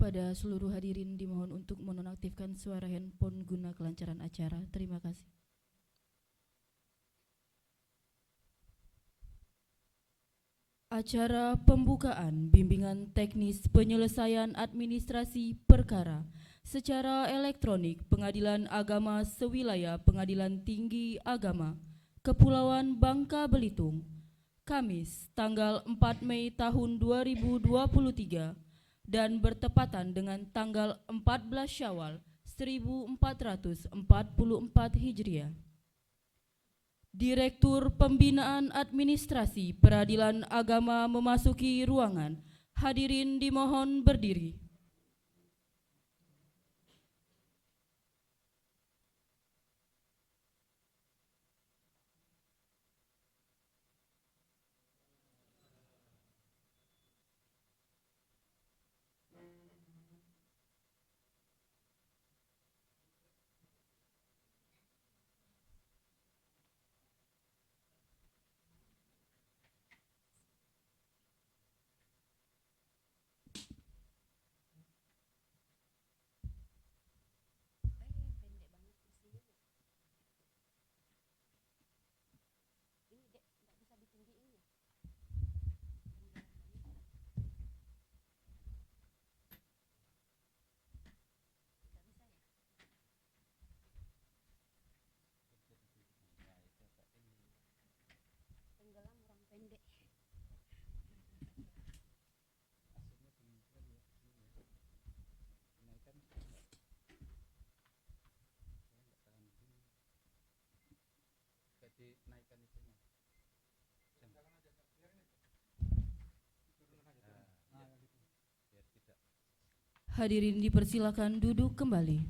Kepada seluruh hadirin dimohon untuk menonaktifkan suara handphone guna kelancaran acara. Terima kasih. Acara pembukaan bimbingan teknis penyelesaian administrasi perkara secara elektronik Pengadilan Agama Sewilayah Pengadilan Tinggi Agama Kepulauan Bangka Belitung, Kamis tanggal 4 Mei tahun 2023 dan bertepatan dengan tanggal 14 Syawal 1444 Hijriah. Direktur Pembinaan Administrasi Peradilan Agama memasuki ruangan. Hadirin dimohon berdiri. Hadirin dipersilakan duduk kembali.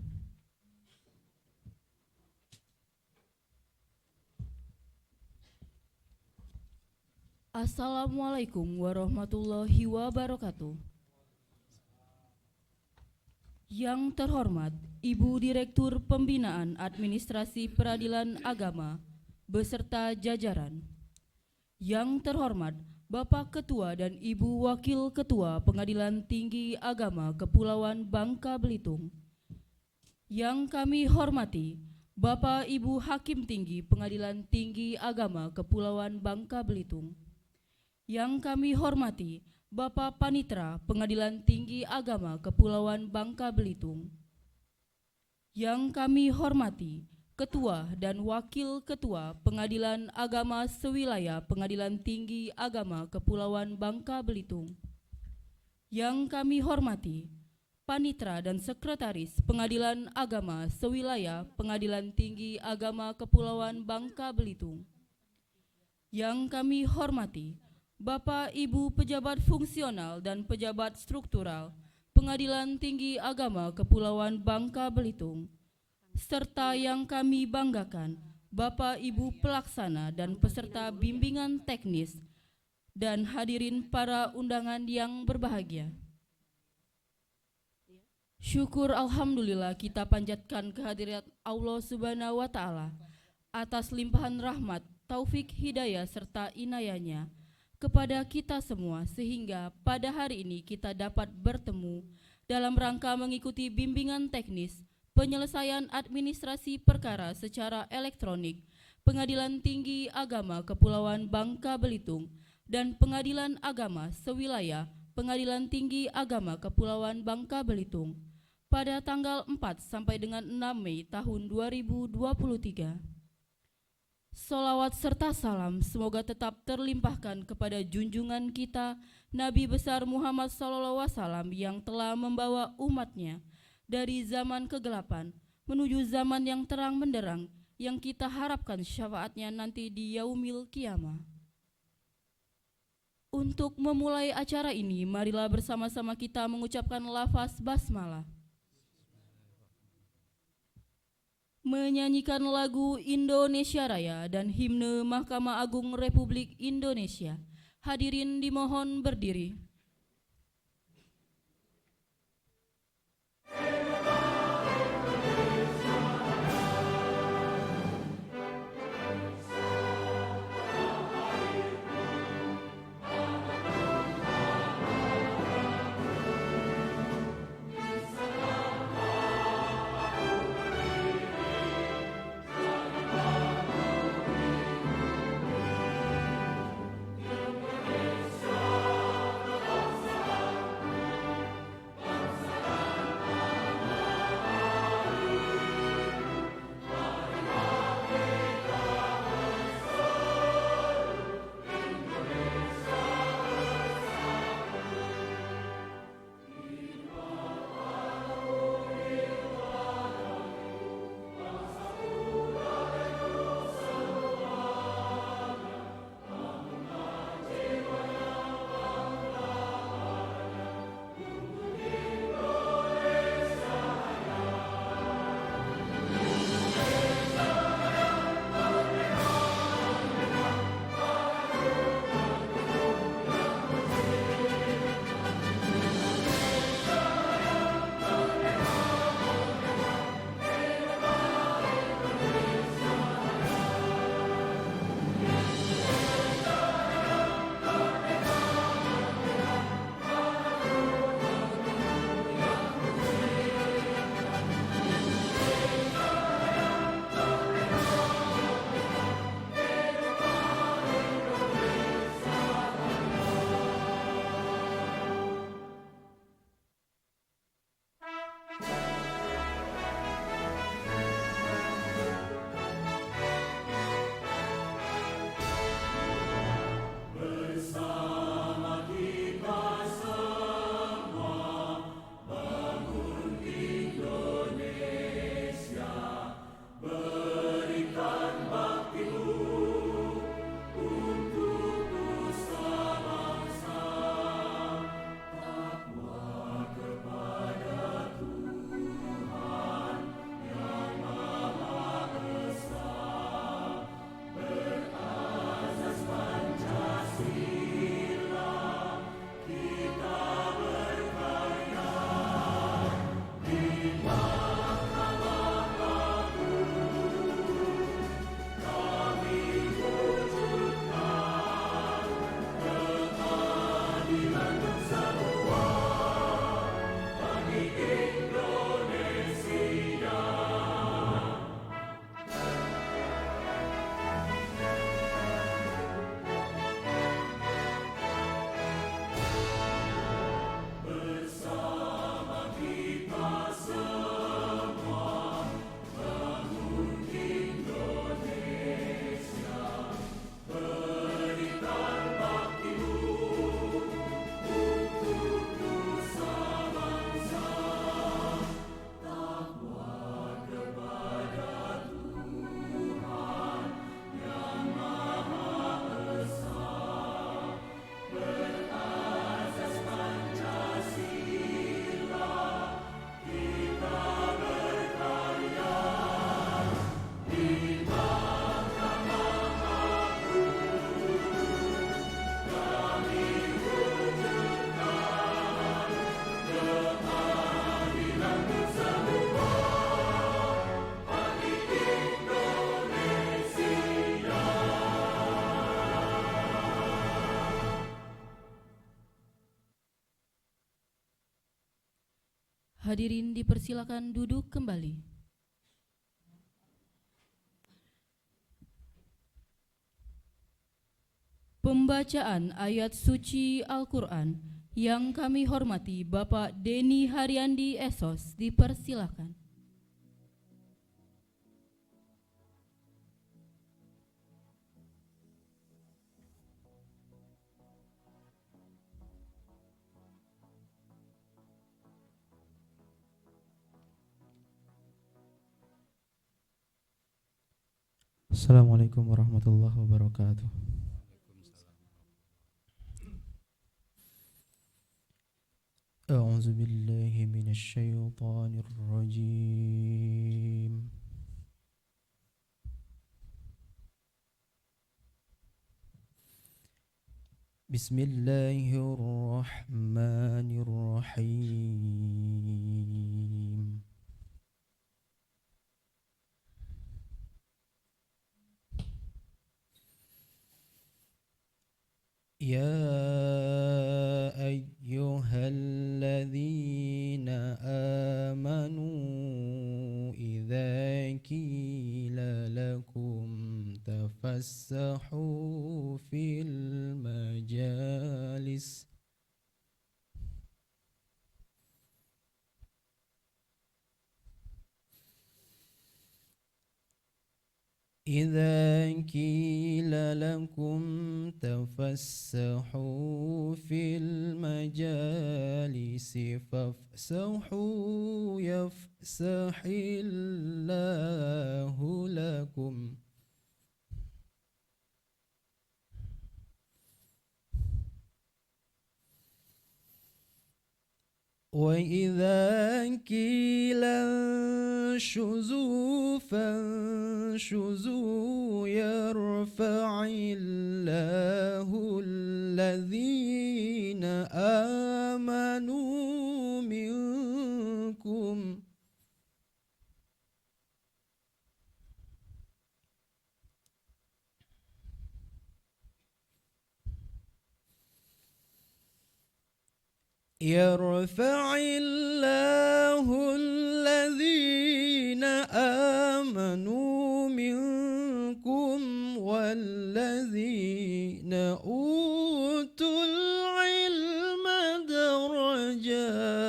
Assalamualaikum warahmatullahi wabarakatuh. Yang terhormat Ibu Direktur Pembinaan Administrasi Peradilan Agama beserta jajaran. Yang terhormat Bapak Ketua dan Ibu Wakil Ketua Pengadilan Tinggi Agama Kepulauan Bangka Belitung. Yang kami hormati Bapak Ibu Hakim Tinggi Pengadilan Tinggi Agama Kepulauan Bangka Belitung. Yang kami hormati Bapak Panitra Pengadilan Tinggi Agama Kepulauan Bangka Belitung. Yang kami hormati Ketua dan Wakil Ketua Pengadilan Agama Sewilayah Pengadilan Tinggi Agama Kepulauan Bangka Belitung. Yang kami hormati Panitra dan Sekretaris Pengadilan Agama Sewilayah Pengadilan Tinggi Agama Kepulauan Bangka Belitung. Yang kami hormati Bapak Ibu Pejabat Fungsional dan Pejabat Struktural Pengadilan Tinggi Agama Kepulauan Bangka Belitung, serta yang kami banggakan Bapak Ibu Pelaksana dan peserta bimbingan teknis dan hadirin para undangan yang berbahagia. Syukur alhamdulillah kita panjatkan kehadirat Allah Subhanahu wa Ta'ala atas limpahan rahmat, taufik, hidayah serta inayahnya kepada kita semua, sehingga pada hari ini kita dapat bertemu dalam rangka mengikuti bimbingan teknis penyelesaian administrasi perkara secara elektronik Pengadilan Tinggi Agama Kepulauan Bangka Belitung dan Pengadilan Agama Sewilayah Pengadilan Tinggi Agama Kepulauan Bangka Belitung pada tanggal 4 sampai dengan 6 Mei tahun 2023. Salawat serta salam semoga tetap terlimpahkan kepada junjungan kita Nabi besar Muhammad SAW yang telah membawa umatnya dari zaman kegelapan menuju zaman yang terang benderang yang kita harapkan syafaatnya nanti di yaumil qiyamah. Untuk memulai acara ini, marilah bersama-sama kita mengucapkan lafaz basmalah, menyanyikan lagu Indonesia Raya dan himne Mahkamah Agung Republik Indonesia. Hadirin dimohon berdiri. Hadirin dipersilakan duduk kembali. Pembacaan ayat suci Al-Quran yang kami hormati Bapak Denny Haryandi Esos dipersilakan. Assalamualaikum warahmatullahi wabarakatuh. A'udzu billahi minasy syaithanir rajim. Bismillahirrahmanirrahim. يا أيها الذين آمنوا إذا قيل لكم تفسحوا في المجالس إذا قيل لكم تفسحوا في المجالس فافسحوا يفسح الله لكم وإذا قيل انشزوا فانشزوا يرفع الله الذين آمنوا منكم يرفع الله الذين آمنوا منكم والذين أوتوا العلم درجات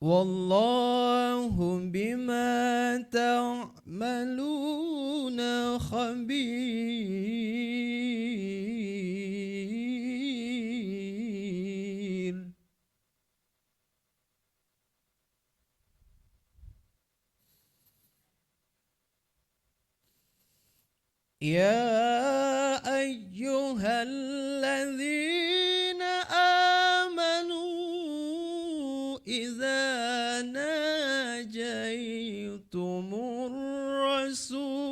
والله بما تعملون خبير يا أيها الذين آمنوا إذا ناجيتم الرسول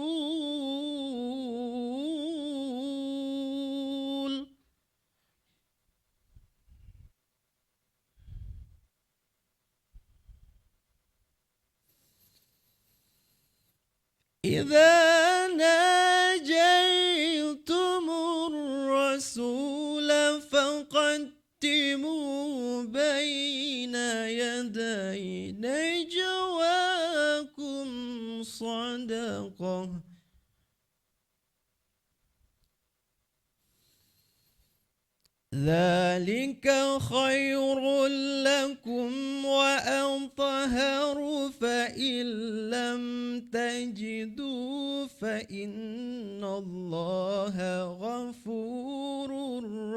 إذا ناجيتم الرسول فقدموا بين يدي نجواكم صدقة ذلك خير لكم وأطهر فإن لم تجدوا فإن الله غفور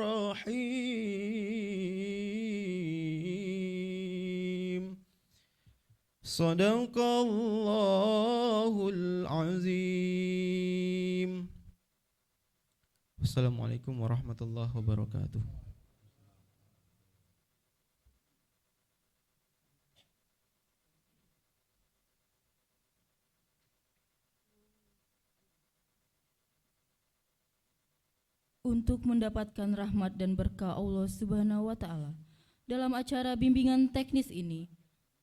رحيم صدق الله العظيم. Assalamualaikum warahmatullahi wabarakatuh. Untuk mendapatkan rahmat dan berkah Allah Subhanahu wa Ta'ala dalam acara bimbingan teknis ini,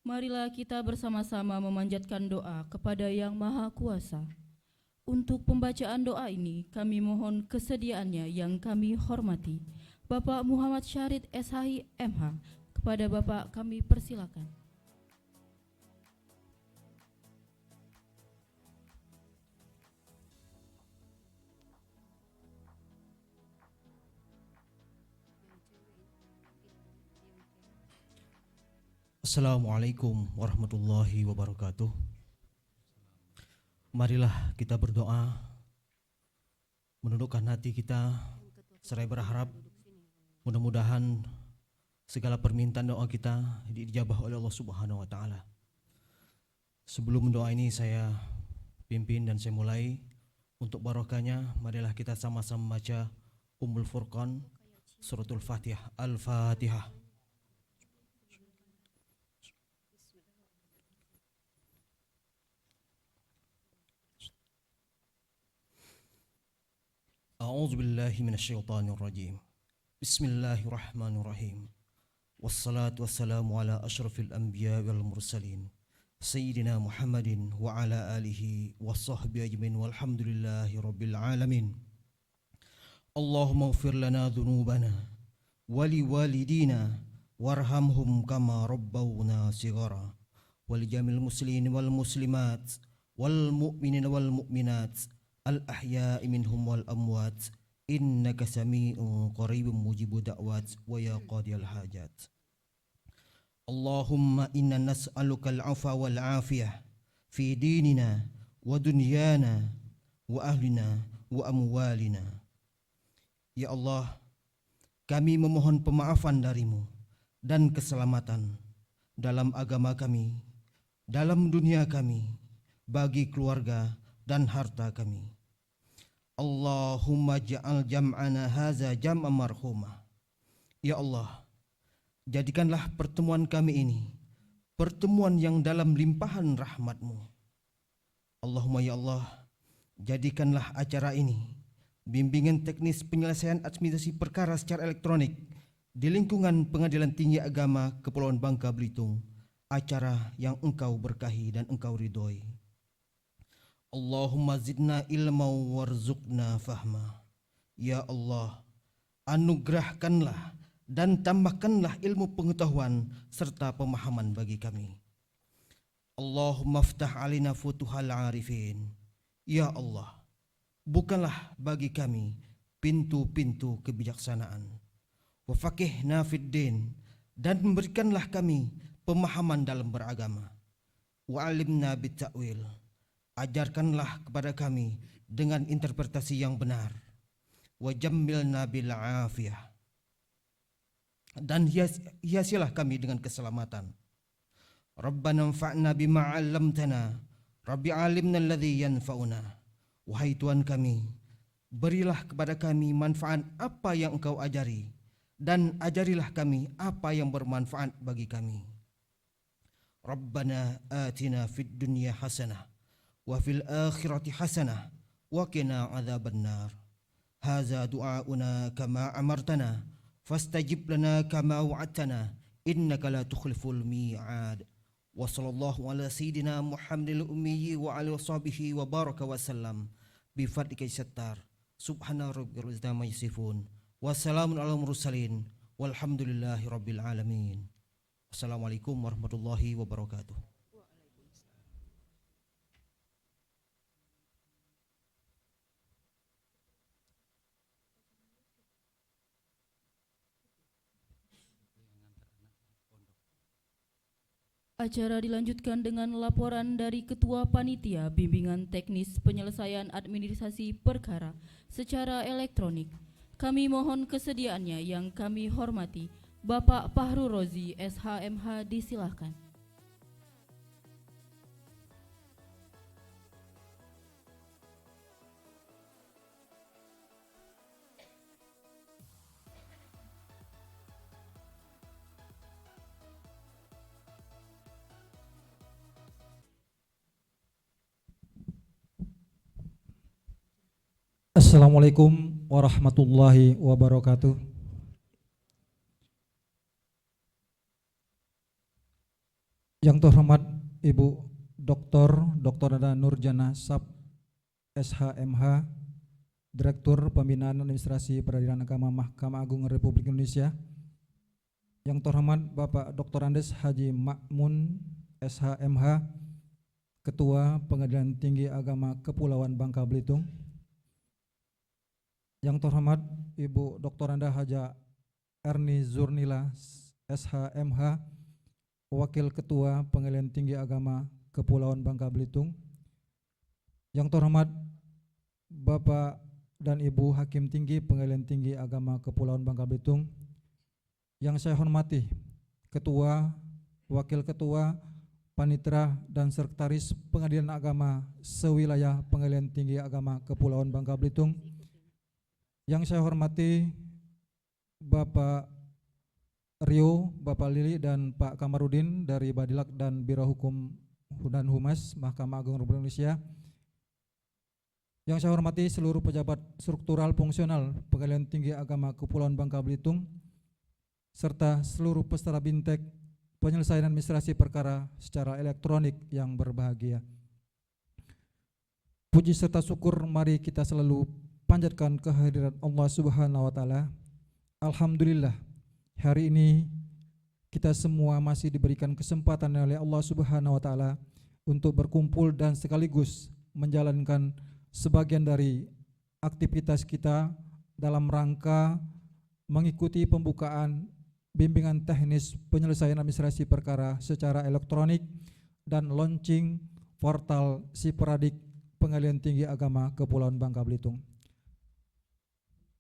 marilah kita bersama-sama memanjatkan doa kepada Yang Maha Kuasa. Untuk pembacaan doa ini, kami mohon kesediaannya yang kami hormati Bapak Muhammad Syahrid SHI MH. Kepada Bapak kami persilakan. Assalamualaikum warahmatullahi wabarakatuh. Marilah kita berdoa, menundukkan hati kita, seraya berharap mudah-mudahan segala permintaan doa kita diijabah oleh Allah Subhanahu wa taala. Sebelum doa ini saya pimpin dan saya mulai, untuk barokahnya marilah kita sama-sama baca Ummul Furqan suratul Fatihah. Al-Fatihah. A'udzu billahi minasyaitonir rajim. Bismillahirrahmanirrahim. Wassalatu wassalamu ala asyrafil anbiya wal mursalin Sayyidina Muhammadin wa ala alihi wa sahbihi ajmain walhamdulillahi rabbil alamin. Allahumma ighfir lana dhunubana wa liwalidina warhamhum kama rabbawna shighara wa lijamil muslimin wal muslimat wal mu'minin wal mu'minat al ahya'i minhum wal amwat innaka sami'un qaribun mujibu da'wat wa ya qadiyal hajat. Allahumma inna nas'aluka al-'afwa wal 'afiyah fi dinina wa dunyana wa ahlina wa amwalina. Ya Allah, kami memohon pemaafan darimu dan keselamatan dalam agama kami, dalam dunia kami, bagi keluarga dan harta kami. Allahumma ja'al jam'ana haza jam'an marhumah. Ya Allah, jadikanlah pertemuan kami ini pertemuan yang dalam limpahan rahmat-Mu. Allahumma ya Allah, jadikanlah acara ini bimbingan teknis penyelesaian administrasi perkara secara elektronik di lingkungan Pengadilan Tinggi Agama Kepulauan Bangka Belitung, acara yang Engkau berkahi dan Engkau ridhoi. Allahumma zidna ilma warzuqna fahma. Ya Allah, anugerahkanlah dan tambahkanlah ilmu pengetahuan serta pemahaman bagi kami. Allahumma ftah alina futuhal arifin. Ya Allah, bukalah bagi kami pintu-pintu kebijaksanaan. Wa faqihna fid din, dan memberikanlah kami pemahaman dalam beragama. Wa alimna bit ta'wil, ajarkanlah kepada kami dengan interpretasi yang benar. Wa jammilna bil afiyah, dan hiasilah kami dengan keselamatan. Rabbana anfa'na bima 'allamtana, Rabbi 'allimna alladhi yanfa'una. Wahai Tuhan kami, berilah kepada kami manfaat apa yang Engkau ajari, dan ajarilah kami apa yang bermanfaat bagi kami. Rabbana atina fid dunya hasanah wa fil akhirati hasanah wa qina adzabannar. Hadza du'auna kama amartana fastajib lana kama wa'adtana innaka la tukhliful mi'ad. Wa sallallahu ala sayyidina Muhammadil ummi wa alihi washabihi wa baraka wa sallam bi fadlika sattar. Subhana rabbil izzati amma yasifun wa salamun alal mursalin walhamdulillahi rabbil alamin. Assalamualaikum warahmatullahi wabarakatuh. Acara dilanjutkan dengan laporan dari Ketua Panitia Bimbingan Teknis Penyelesaian Administrasi Perkara secara elektronik. Kami mohon kesediaannya yang kami hormati Bapak Fahru Rozi SHMH, disilahkan. Assalamualaikum warahmatullahi wabarakatuh. Yang terhormat Ibu Dr. Nurjana Sab SHMH, Direktur Pembinaan Administrasi Peradilan Agama Mahkamah Agung Republik Indonesia. Yang terhormat Bapak Dr. Andes Haji Ma'mun, SHMH, Ketua Pengadilan Tinggi Agama Kepulauan Bangka Belitung. Yang terhormat Ibu Dr. Anda Haja Erni Zurnila, SHMH, Wakil Ketua Pengadilan Tinggi Agama Kepulauan Bangka Belitung. Yang terhormat Bapak dan Ibu Hakim Tinggi Pengadilan Tinggi Agama Kepulauan Bangka Belitung. Yang saya hormati Ketua, Wakil Ketua, Panitera dan Sekretaris Pengadilan Agama sewilayah Pengadilan Tinggi Agama Kepulauan Bangka Belitung. Yang saya hormati Bapak Rio, Bapak Lili dan Pak Kamarudin dari Badilak dan Biro Hukum dan Humas Mahkamah Agung Republik Indonesia. Yang saya hormati seluruh pejabat struktural fungsional Pengadilan Tinggi Agama Kepulauan Bangka Belitung serta seluruh peserta bintek penyelesaian administrasi perkara secara elektronik yang berbahagia. Puji serta syukur mari kita selalu panjatkan kehadirat Allah Subhanahu wa taala. Alhamdulillah, hari ini kita semua masih diberikan kesempatan oleh Allah Subhanahu wa taala untuk berkumpul dan sekaligus menjalankan sebagian dari aktivitas kita dalam rangka mengikuti pembukaan bimbingan teknis penyelesaian administrasi perkara secara elektronik dan launching portal Siperadik Pengadilan Tinggi Agama Kepulauan Bangka Belitung.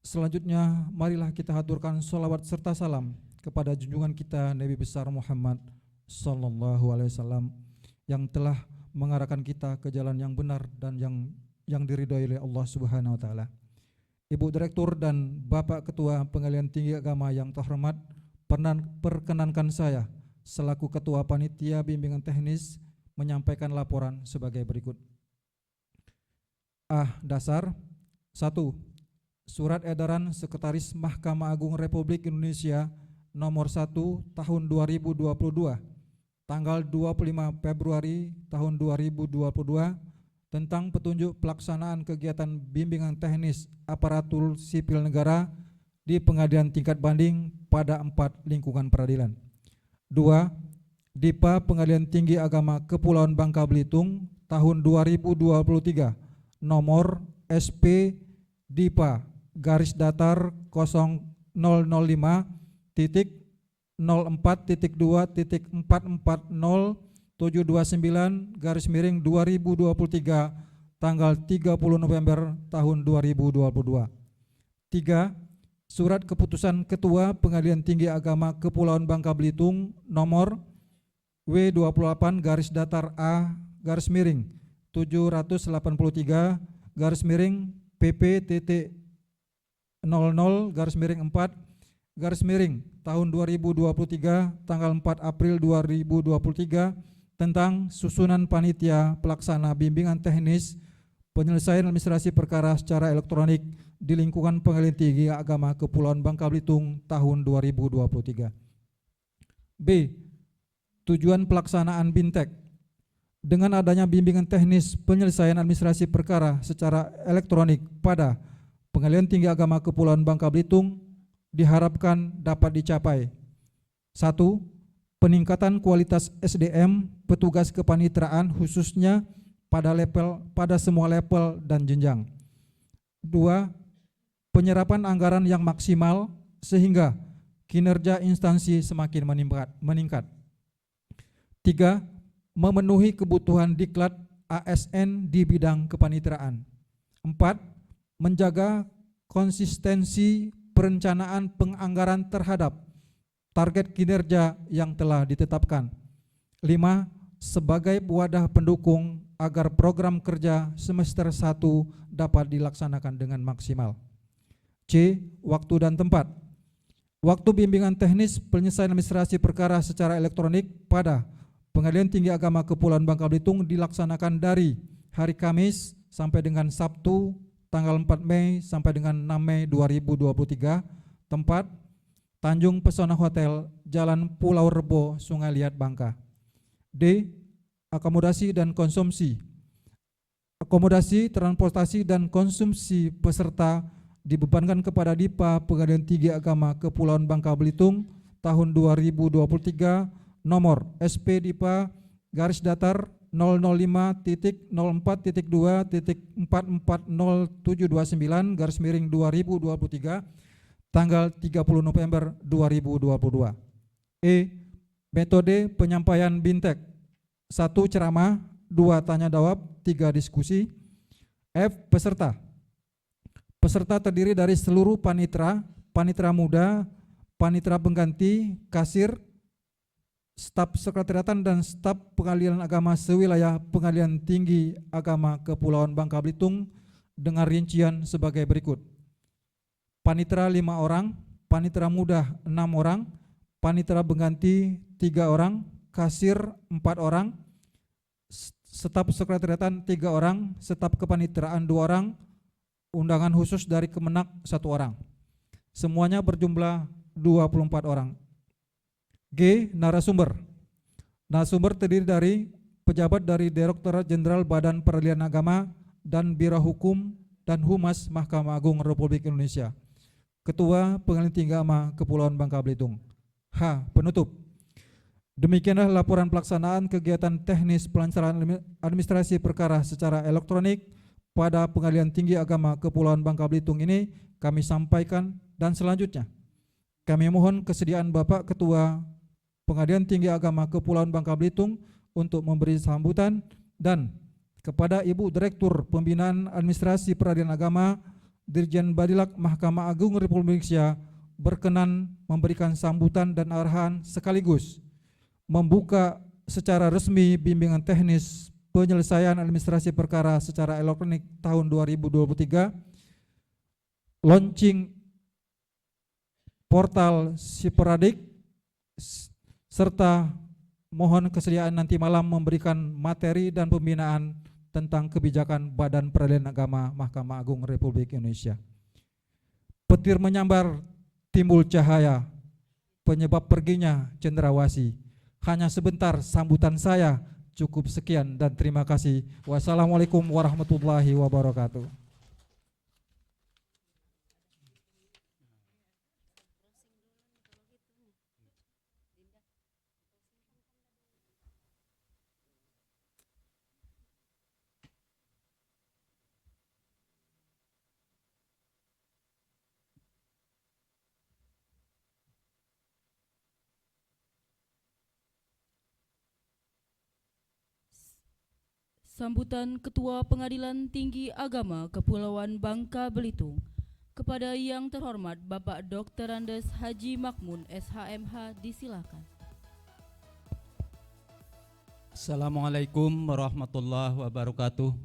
Selanjutnya, marilah kita haturkan sholawat serta salam kepada junjungan kita Nabi besar Muhammad Sallallahu Alaihi Wasallam yang telah mengarahkan kita ke jalan yang benar dan yang diridhoi oleh Allah Subhanahu Wa Taala. Ibu Direktur dan Bapak Ketua Pengadilan Tinggi Agama yang terhormat, perkenankan saya selaku Ketua Panitia Bimbingan Teknis menyampaikan laporan sebagai berikut. Dasar 1. Surat Edaran Sekretaris Mahkamah Agung Republik Indonesia nomor 1 tahun 2022 tanggal 25 Februari tahun 2022 tentang petunjuk pelaksanaan kegiatan bimbingan teknis aparatur sipil negara di pengadilan tingkat banding pada 4 lingkungan peradilan. 2. DIPA Pengadilan Tinggi Agama Kepulauan Bangka Belitung tahun 2023 nomor SP DIPA garis datar 0005.04.2.440.729 garis miring 2023 tanggal 30 November tahun 2022. 3. Surat Keputusan Ketua Pengadilan Tinggi Agama Kepulauan Bangka Belitung nomor W28 garis datar A garis miring 783 garis miring PP.00 garis miring 4 garis miring tahun 2023 tanggal 4 April 2023 tentang susunan panitia pelaksana bimbingan teknis penyelesaian administrasi perkara secara elektronik di lingkungan Pengadilan Tinggi Agama Kepulauan Bangka Belitung tahun 2023. B. Tujuan pelaksanaan BINTEK. Dengan adanya bimbingan teknis penyelesaian administrasi perkara secara elektronik pada Pengadilan Tinggi Agama Kepulauan Bangka Belitung diharapkan dapat dicapai. 1. Peningkatan kualitas SDM petugas kepanitraan khususnya pada semua level dan jenjang. 2. Penyerapan anggaran yang maksimal sehingga kinerja instansi semakin meningkat. 3. Memenuhi kebutuhan diklat ASN di bidang kepanitraan. 4. Menjaga konsistensi perencanaan penganggaran terhadap target kinerja yang telah ditetapkan. 5. Sebagai wadah pendukung agar program kerja semester 1 dapat dilaksanakan dengan maksimal. C. Waktu dan tempat. Waktu bimbingan teknis penyelesaian administrasi perkara secara elektronik pada Pengadilan Tinggi Agama Kepulauan Bangka Belitung dilaksanakan dari hari Kamis sampai dengan Sabtu tanggal 4 Mei sampai dengan 6 Mei 2023. Tempat Tanjung Pesona Hotel, Jalan Pulau Rebo, Sungai Liat, Bangka. D. Akomodasi dan konsumsi. akomodasi, transportasi, dan konsumsi peserta dibebankan kepada DIPA Pengadilan Tinggi Agama Kepulauan Bangka Belitung tahun 2023 nomor SP DIPA garis datar 005.04.2.440729 garis miring 2023 tanggal 30 November 2022. Metode penyampaian BINTEK: 1 ceramah, 2 tanya jawab, 3 diskusi. Peserta. Peserta terdiri dari seluruh panitera, panitera muda, panitera pengganti, kasir, staf sekretariatan dan staf pengadilan agama sewilayah Pengadilan Tinggi Agama Kepulauan Bangka Belitung dengan rincian sebagai berikut. Panitera 5 orang, panitera muda 6 orang, panitera pengganti 3 orang, kasir 4 orang, staf sekretariatan 3 orang, staf kepaniteraan 2 orang, undangan khusus dari Kemenak 1 orang. Semuanya berjumlah 24 orang. Narasumber. Narasumber terdiri dari pejabat dari Direktorat Jenderal Badan Peradilan Agama dan Biro Hukum dan Humas Mahkamah Agung Republik Indonesia. Ketua Pengadilan Tinggi Agama Kepulauan Bangka Belitung. Penutup. Demikianlah laporan pelaksanaan kegiatan teknis pelancaran administrasi perkara secara elektronik pada Pengadilan Tinggi Agama Kepulauan Bangka Belitung ini kami sampaikan, dan selanjutnya kami mohon kesediaan Bapak Ketua Pengadilan Tinggi Agama Kepulauan Bangka Belitung untuk memberi sambutan, dan kepada Ibu Direktur Pembinaan Administrasi Peradilan Agama Dirjen Badilak Mahkamah Agung Republik Indonesia berkenan memberikan sambutan dan arahan sekaligus membuka secara resmi bimbingan teknis penyelesaian administrasi perkara secara elektronik tahun 2023, launching portal Siperadik, serta mohon kesediaan nanti malam memberikan materi dan pembinaan tentang kebijakan Badan Peradilan Agama Mahkamah Agung Republik Indonesia. Petir menyambar timbul cahaya, penyebab perginya cendrawasih. Hanya sebentar sambutan saya, cukup sekian dan terima kasih. Wassalamualaikum warahmatullahi wabarakatuh. Sambutan Ketua Pengadilan Tinggi Agama Kepulauan Bangka Belitung kepada Yang Terhormat Bapak Dr. Andes Haji Makmun SHMH disilakan. Assalamualaikum warahmatullahi wabarakatuh.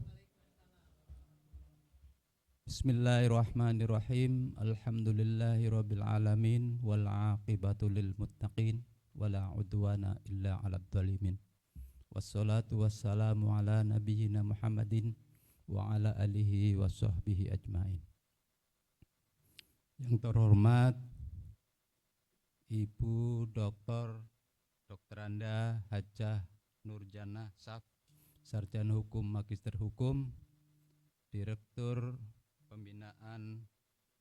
Bismillahirrahmanirrahim. Alhamdulillahirabbil alamin wal aqibatu lil muttaqin wala udwana illa 'alal zalimin. Wassalatu wassalamu ala nabiyyina Muhammadin wa ala alihi wa sahbihi ajmain. Yang terhormat Ibu Dr. Anda Hajah Nurjana Saf, Sarjana Hukum Magister Hukum, Direktur Pembinaan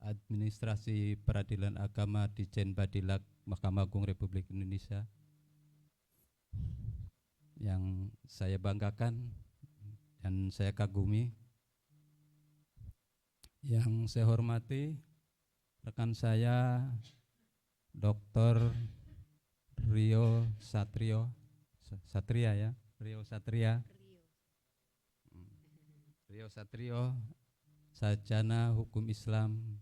Administrasi Peradilan Agama Ditjen Badilak Mahkamah Agung Republik Indonesia, yang saya banggakan dan saya kagumi. Yang saya hormati rekan saya Dr. Rio Satria, Sarjana Hukum Islam,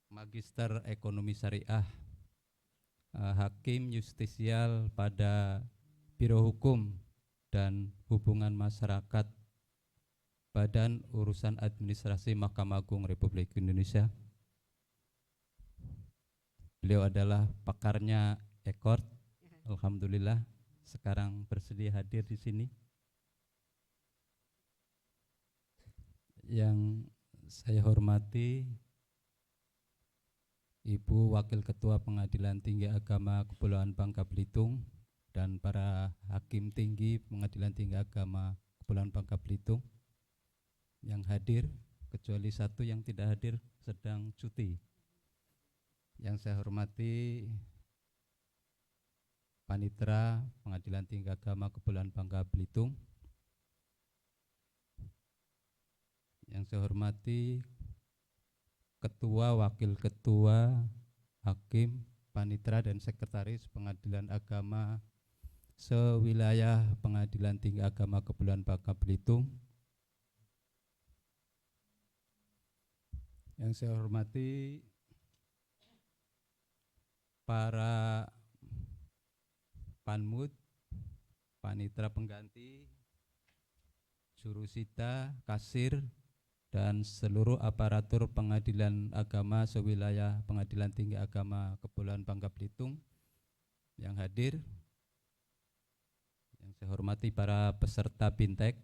Magister Ekonomi Syariah, Hakim Justisial pada Biro Hukum dan Hubungan Masyarakat Badan Urusan Administrasi Mahkamah Agung Republik Indonesia. Beliau adalah pakarnya Ekord. Alhamdulillah sekarang bersedia hadir di sini. Yang saya hormati Ibu Wakil Ketua Pengadilan Tinggi Agama Kepulauan Bangka Belitung dan para Hakim Tinggi Pengadilan Tinggi Agama Kepulauan Bangka Belitung, yang hadir, kecuali satu yang tidak hadir sedang cuti. Yang saya hormati Panitera Pengadilan Tinggi Agama Kepulauan Bangka Belitung. Yang saya hormati Ketua, Wakil Ketua, Hakim, Panitera dan Sekretaris Pengadilan Agama sewilayah Pengadilan Tinggi Agama Kepulauan Bangka Belitung. Yang saya hormati para Panmud, Panitera Pengganti, Jurusita, Kasir, dan seluruh aparatur Pengadilan Agama sewilayah Pengadilan Tinggi Agama Kepulauan Bangka Belitung yang hadir. Yang saya hormati para peserta Bintek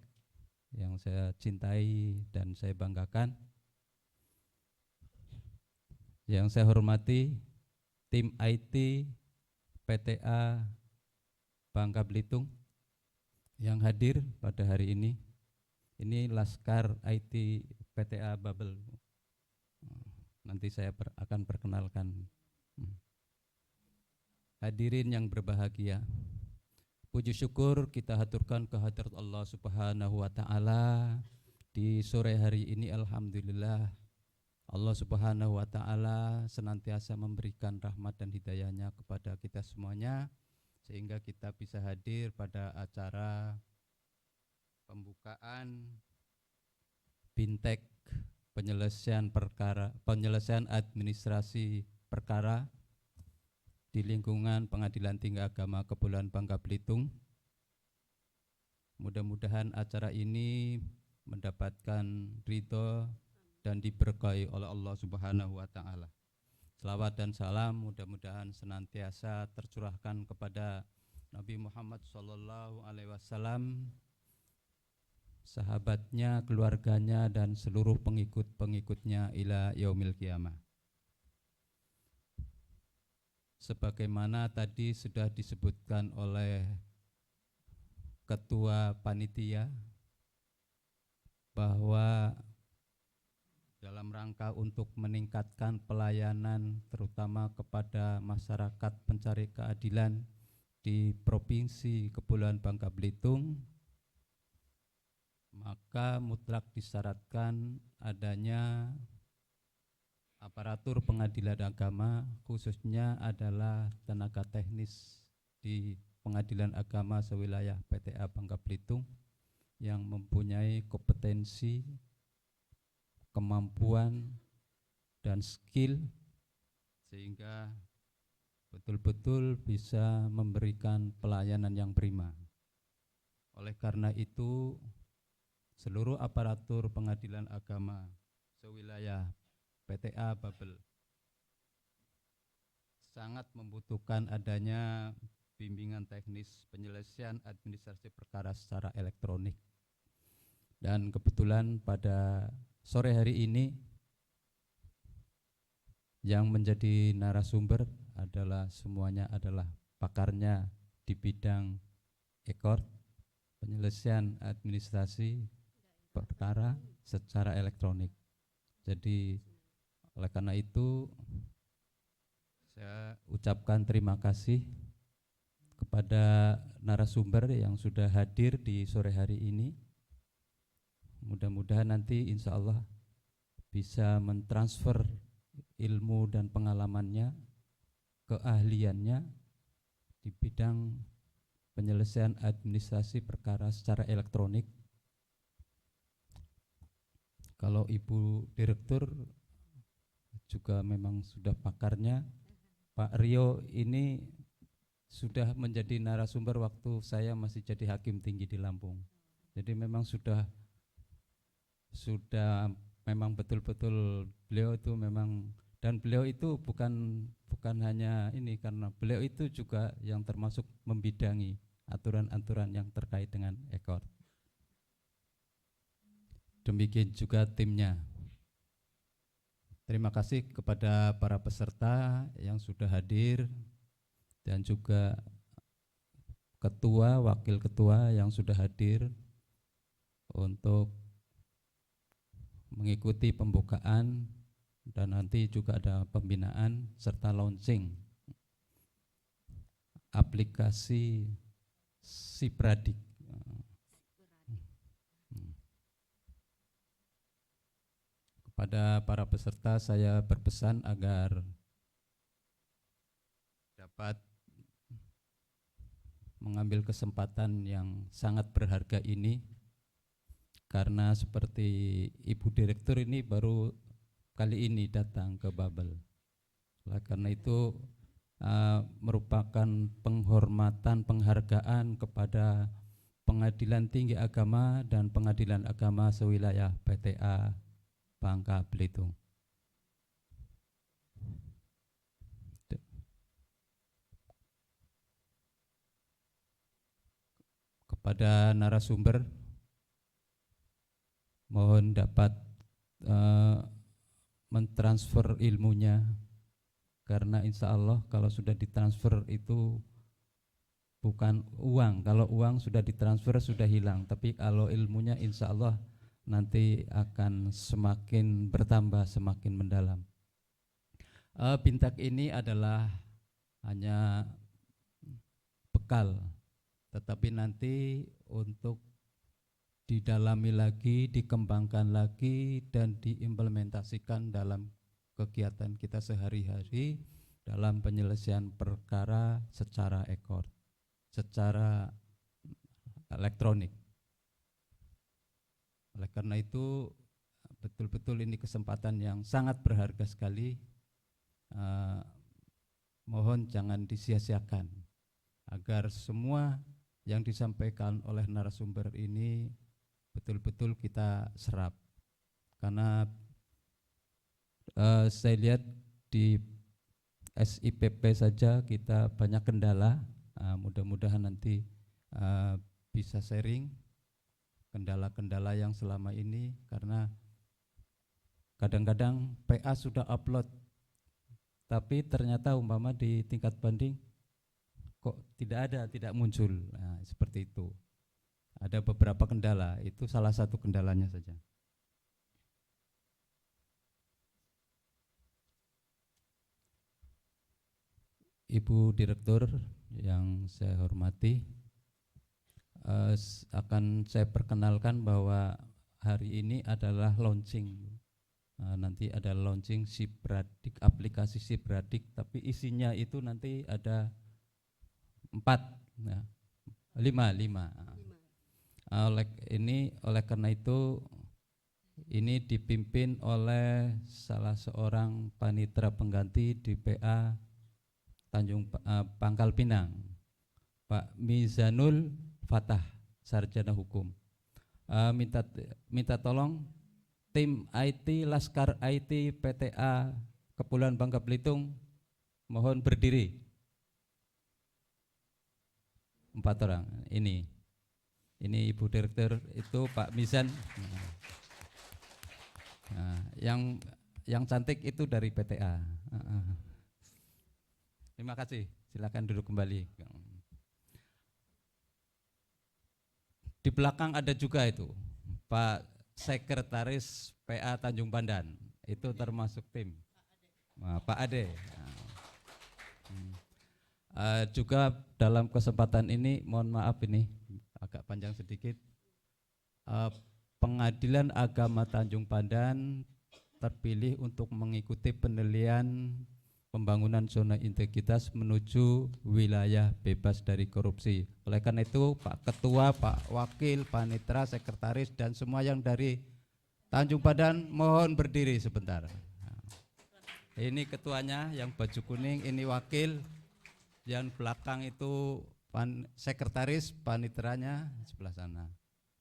yang saya cintai dan saya banggakan. Yang saya hormati tim IT PTA Bangka Belitung yang hadir pada hari ini. Ini Laskar IT PTA Bubble. Nanti saya akan perkenalkan. Hadirin yang berbahagia, puji syukur kita haturkan kehadirat Allah Subhanahu wa taala di sore hari ini. Alhamdulillah, Allah Subhanahu wa taala senantiasa memberikan rahmat dan hidayahnya kepada kita semuanya, sehingga kita bisa hadir pada acara pembukaan Bintek penyelesaian administrasi perkara di lingkungan Pengadilan Tinggi Agama Kepulauan Bangka Belitung. Mudah-mudahan acara ini mendapatkan ridho dan diberkahi oleh Allah Subhanahu wa taala. Selawat dan salam mudah-mudahan senantiasa tercurahkan kepada Nabi Muhammad sallallahu alaihi wasallam, sahabatnya, keluarganya, dan seluruh pengikut-pengikutnya ila yaumil qiyamah. Sebagaimana tadi sudah disebutkan oleh Ketua Panitia bahwa dalam rangka untuk meningkatkan pelayanan terutama kepada masyarakat pencari keadilan di Provinsi Kepulauan Bangka Belitung, maka mutlak disyaratkan adanya aparatur pengadilan agama, khususnya adalah tenaga teknis di Pengadilan Agama sewilayah PTA Bangka Belitung yang mempunyai kompetensi, kemampuan, dan skill sehingga betul-betul bisa memberikan pelayanan yang prima. Oleh karena itu, seluruh aparatur pengadilan agama sewilayah PTA Babel sangat membutuhkan adanya bimbingan teknis penyelesaian administrasi perkara secara elektronik. Dan kebetulan pada sore hari ini yang menjadi narasumber adalah semuanya adalah pakarnya di bidang ekor penyelesaian administrasi perkara secara elektronik. Jadi oleh karena itu saya ucapkan terima kasih kepada narasumber yang sudah hadir di sore hari ini. Mudah-mudahan nanti insya Allah bisa mentransfer ilmu dan pengalamannya, keahliannya di bidang penyelesaian administrasi perkara secara elektronik. Kalau Ibu Direktur juga memang sudah pakarnya, Pak Rio ini sudah menjadi narasumber waktu saya masih jadi hakim tinggi di Lampung. Jadi memang sudah memang betul-betul beliau itu memang, dan beliau itu bukan hanya ini, karena beliau itu juga yang termasuk membidangi aturan-aturan yang terkait dengan ekor. Demikian juga timnya. Terima kasih kepada para peserta yang sudah hadir dan juga ketua, wakil ketua yang sudah hadir untuk mengikuti pembukaan dan nanti juga ada pembinaan serta launching aplikasi Sipradik. Kepada para peserta saya berpesan agar dapat mengambil kesempatan yang sangat berharga ini, karena seperti Ibu Direktur ini baru kali ini datang ke Babel. Oleh karena itu merupakan penghormatan, penghargaan kepada Pengadilan Tinggi Agama dan Pengadilan Agama sewilayah PTA Bangka Belitung. Kepada narasumber, mohon dapat mentransfer ilmunya, karena insya Allah kalau sudah ditransfer itu bukan uang. Kalau uang sudah ditransfer sudah hilang, tapi kalau ilmunya insya Allah nanti akan semakin bertambah, semakin mendalam. Bintak ini adalah hanya bekal, tetapi nanti untuk didalami lagi, dikembangkan lagi, dan diimplementasikan dalam kegiatan kita sehari-hari dalam penyelesaian perkara secara secara elektronik. Oleh karena itu betul-betul ini kesempatan yang sangat berharga sekali. Mohon jangan disia-siakan agar semua yang disampaikan oleh narasumber ini betul-betul kita serap, karena saya lihat di SIPP saja kita banyak kendala. Mudah-mudahan nanti bisa sharing kendala-kendala yang selama ini, karena kadang-kadang PA sudah upload tapi ternyata umpama di tingkat banding kok tidak muncul. Nah, seperti itu. Ada beberapa kendala, itu salah satu kendalanya saja. Ibu Direktur yang saya hormati, akan saya perkenalkan bahwa hari ini adalah launching. Nanti ada launching Sipradik, aplikasi Sipradik, tapi isinya itu nanti ada 5. Oleh karena itu ini dipimpin oleh salah seorang panitera pengganti di PA Pangkal Pinang, Pak Mizanul Fatah, sarjana hukum. Minta tolong tim IT Laskar IT PTA Kepulauan Bangka Belitung mohon berdiri. 4 orang. Ini Ibu Direktur, itu Pak Mizan. Nah, yang cantik itu dari PTA. Terima kasih. Silakan duduk kembali. Di belakang ada juga itu Pak Sekretaris PA Tanjung Pandan, itu termasuk tim. Pak Ade. Juga dalam kesempatan ini, mohon maaf ini agak panjang sedikit, Pengadilan Agama Tanjung Pandan terpilih untuk mengikuti penilaian pembangunan zona integritas menuju wilayah bebas dari korupsi. Oleh karena itu Pak Ketua, Pak Wakil, Panitera, Sekretaris, dan semua yang dari Tanjung Pandan mohon berdiri sebentar. Ini ketuanya yang baju kuning, ini wakil, yang belakang itu sekretaris, paniteranya sebelah sana.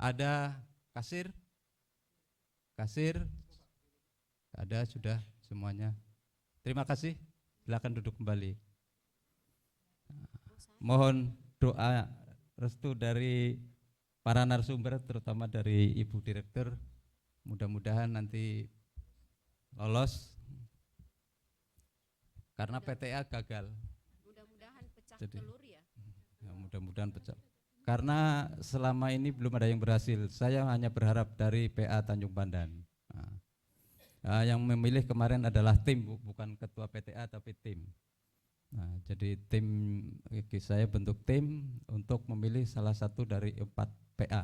Ada kasir, ada sudah semuanya. Terima kasih. Silakan duduk kembali. Mohon doa restu dari para narasumber, terutama dari Ibu Direktur. Mudah-mudahan nanti lolos, karena PTA gagal. Mudah-mudahan pecah Jadi, telur ya. Mudah-mudahan pecah. Karena selama ini belum ada yang berhasil. Saya hanya berharap dari PA Tanjung Pandan. Nah, Yang memilih kemarin adalah tim, bukan ketua PTA tapi tim. Nah, jadi tim saya bentuk tim untuk memilih salah satu dari 4 PA.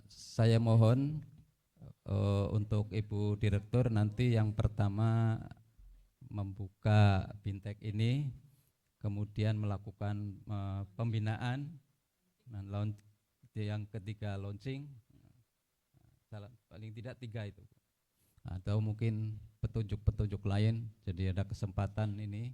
Saya mohon untuk Ibu Direktur nanti yang pertama membuka Bintek ini, kemudian melakukan pembinaan, dan yang ketiga launching, paling tidak 3 itu, atau mungkin petunjuk-petunjuk lain. Jadi ada kesempatan ini,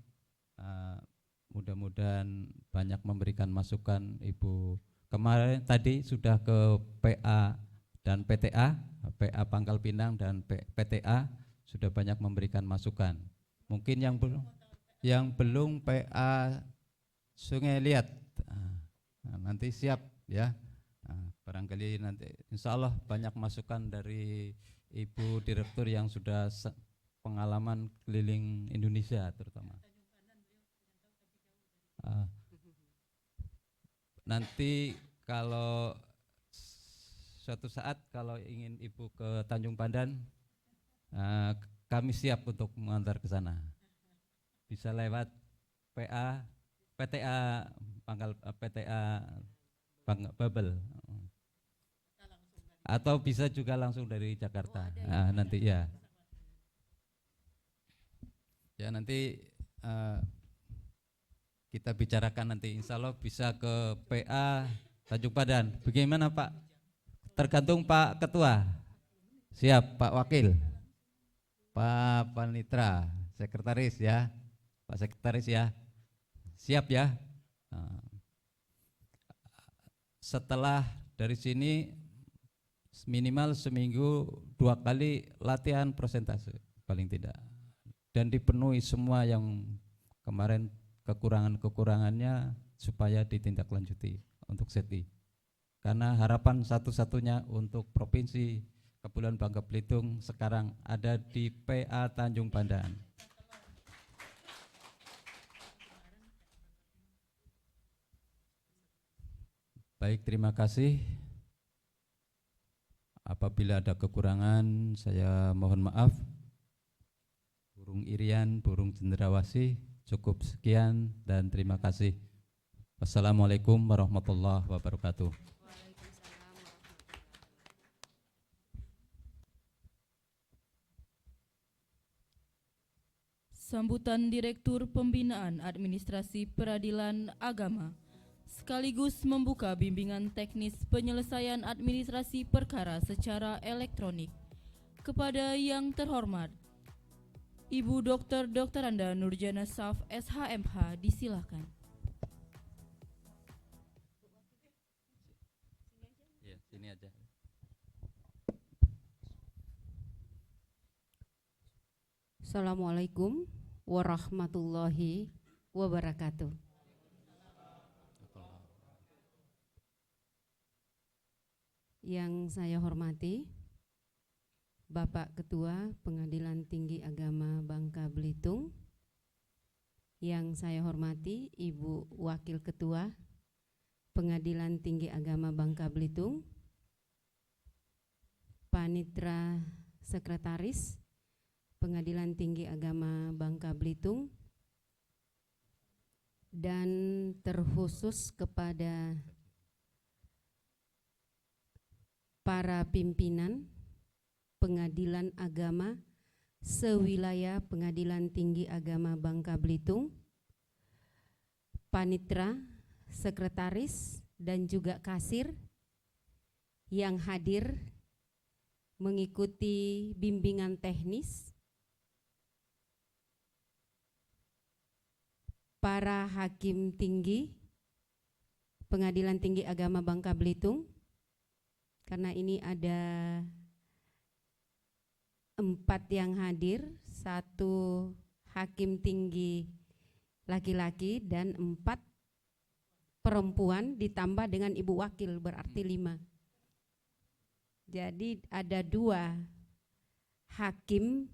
mudah-mudahan banyak memberikan masukan Ibu. Kemarin tadi sudah ke PA dan PTA, PA Pangkal Pinang dan PTA sudah banyak memberikan masukan. Mungkin yang belum PA Sungai Liat, nanti siap ya. Barangkali nanti insya Allah banyak masukan dari Ibu Direktur yang sudah pengalaman keliling Indonesia terutama. Nanti kalau suatu saat kalau ingin Ibu ke Tanjung Pandan, kami siap untuk mengantar ke sana. Bisa lewat PA, PTA Pangkal, PTA Babel, atau bisa juga langsung dari Jakarta. Nanti ya. Ya nanti kita bicarakan nanti, insya Allah bisa ke PA Tanjung Pandan. Bagaimana Pak? Tergantung Pak Ketua. Siap Pak Wakil, Pak Panitra, Sekretaris ya, Pak Sekretaris ya. Siap ya. Setelah dari sini minimal seminggu 2 kali latihan presentasi paling tidak, dan dipenuhi semua yang kemarin kekurangannya supaya ditindaklanjuti untuk SETI. Karena harapan satu-satunya untuk Provinsi Kepulauan Bangka Belitung sekarang ada di PA Tanjung Pandan. Baik, terima kasih. Apabila ada kekurangan saya mohon maaf. Burung Irian, burung cendrawasih, cukup sekian dan terima kasih. Wassalamualaikum warahmatullahi wabarakatuh. Sambutan Direktur Pembinaan Administrasi Peradilan Agama sekaligus membuka bimbingan teknis penyelesaian administrasi perkara secara elektronik kepada yang terhormat Ibu Dr. Anda Nurjana Saf SHMH disilakan. Ya, sini aja. Assalamualaikum warahmatullahi wabarakatuh. Yang saya hormati Bapak Ketua Pengadilan Tinggi Agama Bangka Belitung, yang saya hormati Ibu Wakil Ketua Pengadilan Tinggi Agama Bangka Belitung, Panitra Sekretaris Pengadilan Tinggi Agama Bangka Belitung, dan terkhusus kepada para pimpinan Pengadilan Agama sewilayah Pengadilan Tinggi Agama Bangka Belitung, Panitra, Sekretaris, dan juga Kasir yang hadir mengikuti bimbingan teknis, para hakim tinggi Pengadilan Tinggi Agama Bangka Belitung, karena ini ada 4 yang hadir, 1 hakim tinggi laki-laki dan 4 perempuan ditambah dengan Ibu Wakil, berarti 5. Jadi ada 2 hakim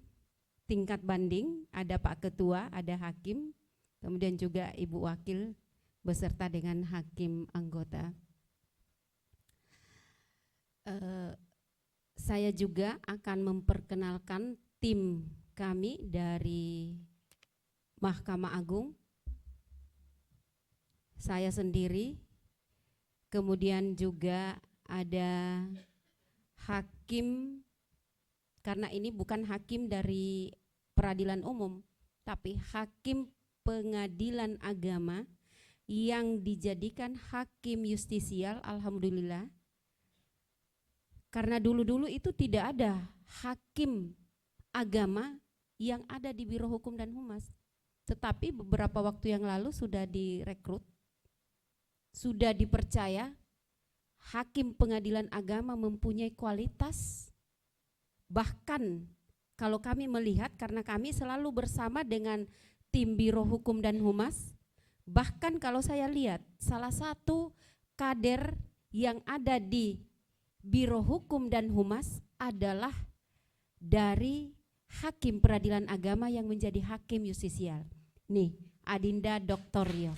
tingkat banding, ada Pak Ketua, ada hakim, kemudian juga Ibu Wakil beserta dengan hakim anggota. saya juga akan memperkenalkan tim kami dari Mahkamah Agung. Saya sendiri, kemudian juga ada hakim, karena ini bukan hakim dari peradilan umum, tapi hakim pengadilan agama yang dijadikan hakim justisial, alhamdulillah. Karena dulu-dulu itu tidak ada hakim agama yang ada di Biro Hukum dan Humas. Tetapi beberapa waktu yang lalu sudah direkrut, sudah dipercaya, hakim pengadilan agama mempunyai kualitas. Bahkan kalau kami melihat, karena kami selalu bersama dengan tim Biro Hukum dan Humas, bahkan kalau saya lihat salah satu kader yang ada di Biro Hukum dan Humas adalah dari hakim peradilan agama yang menjadi hakim justisial. Nih, Adinda Dr. Rio.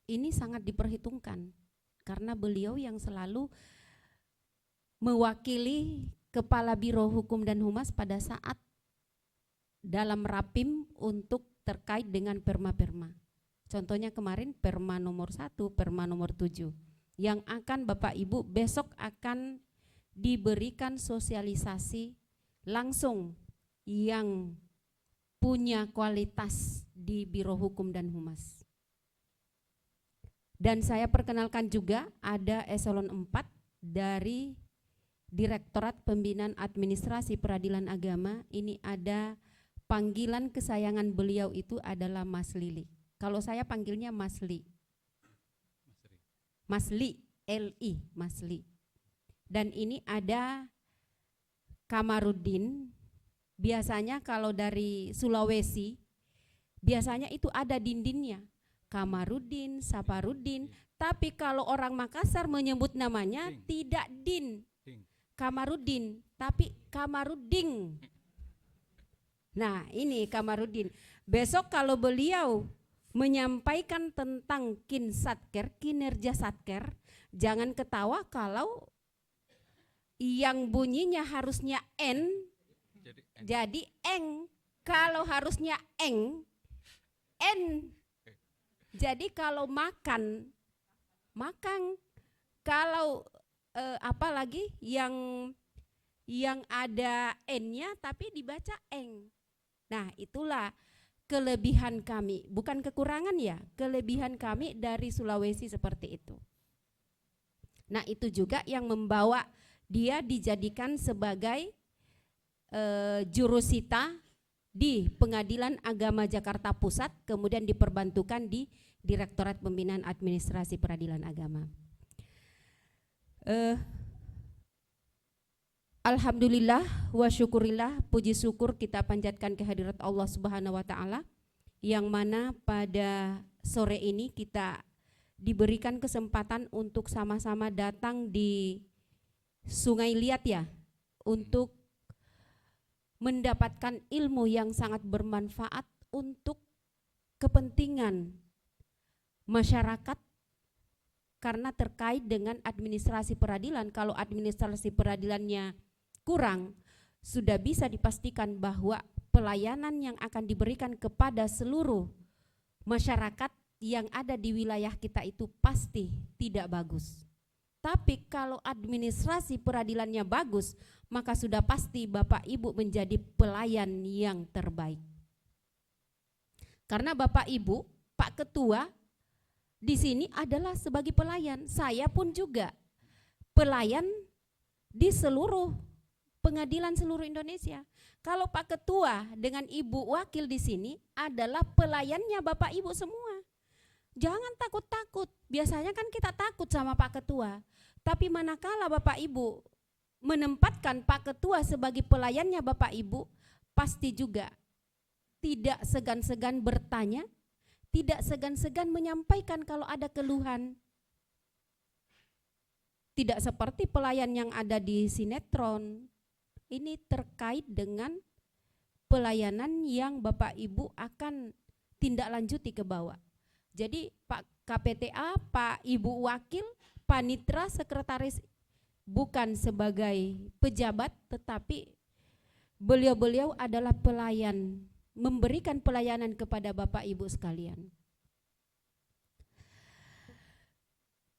Ini sangat diperhitungkan karena beliau yang selalu mewakili Kepala Biro Hukum dan Humas pada saat dalam rapim untuk terkait dengan perma-perma. Contohnya kemarin perma nomor 1, perma nomor 7 yang akan Bapak Ibu besok akan diberikan sosialisasi langsung yang punya kualitas di Biro Hukum dan Humas. Dan saya perkenalkan juga ada eselon 4 dari Direktorat Pembinaan Administrasi Peradilan Agama. Ini ada panggilan kesayangan beliau itu adalah Mas Lili. Kalau saya panggilnya Mas Li. Mas Li, L-I, Mas Li. Dan ini ada Kamarudin. Biasanya kalau dari Sulawesi, biasanya itu ada dindinnya. Kamarudin, Saparudin, tapi kalau orang Makassar menyebut namanya tidak din, Kamarudin, tapi Kamaruding. Nah ini Kamarudin. Besok kalau beliau menyampaikan tentang kinsatker, kinerja satker, jangan ketawa kalau yang bunyinya harusnya N, jadi eng. Kalau harusnya eng, N. Jadi kalau makan, makan. Kalau apalagi yang ada N-nya tapi dibaca eng. Nah itulah kelebihan kami, bukan kekurangan ya, kelebihan kami dari Sulawesi seperti itu. Nah itu juga yang membawa dia dijadikan sebagai jurusita di Pengadilan Agama Jakarta Pusat, kemudian diperbantukan di Direktorat Pembinaan Administrasi Peradilan Agama. Alhamdulillah wa syukurillah, puji syukur kita panjatkan kehadirat Allah Subhanahu wa taala yang mana pada sore ini kita diberikan kesempatan untuk sama-sama datang di Sungai Liat ya, untuk mendapatkan ilmu yang sangat bermanfaat untuk kepentingan masyarakat karena terkait dengan administrasi peradilan. Kalau administrasi peradilannya kurang, sudah bisa dipastikan bahwa pelayanan yang akan diberikan kepada seluruh masyarakat yang ada di wilayah kita itu pasti tidak bagus. Tapi kalau administrasi peradilannya bagus, maka sudah pasti Bapak Ibu menjadi pelayan yang terbaik. Karena Bapak Ibu, Pak Ketua di sini adalah sebagai pelayan. Saya pun juga pelayan di seluruh pengadilan seluruh Indonesia. Kalau Pak Ketua dengan Ibu Wakil di sini adalah pelayannya Bapak Ibu semua. Jangan takut-takut. Biasanya kan kita takut sama Pak Ketua. Tapi manakala Bapak Ibu menempatkan Pak Ketua sebagai pelayannya Bapak Ibu, pasti juga tidak segan-segan bertanya, tidak segan-segan menyampaikan kalau ada keluhan. Tidak seperti pelayan yang ada di sinetron. Ini terkait dengan pelayanan yang Bapak Ibu akan tindak lanjuti ke bawah. Jadi Pak KPTA, Pak Ibu Wakil, Panitra, Sekretaris bukan sebagai pejabat, tetapi beliau-beliau adalah pelayan, memberikan pelayanan kepada Bapak Ibu sekalian.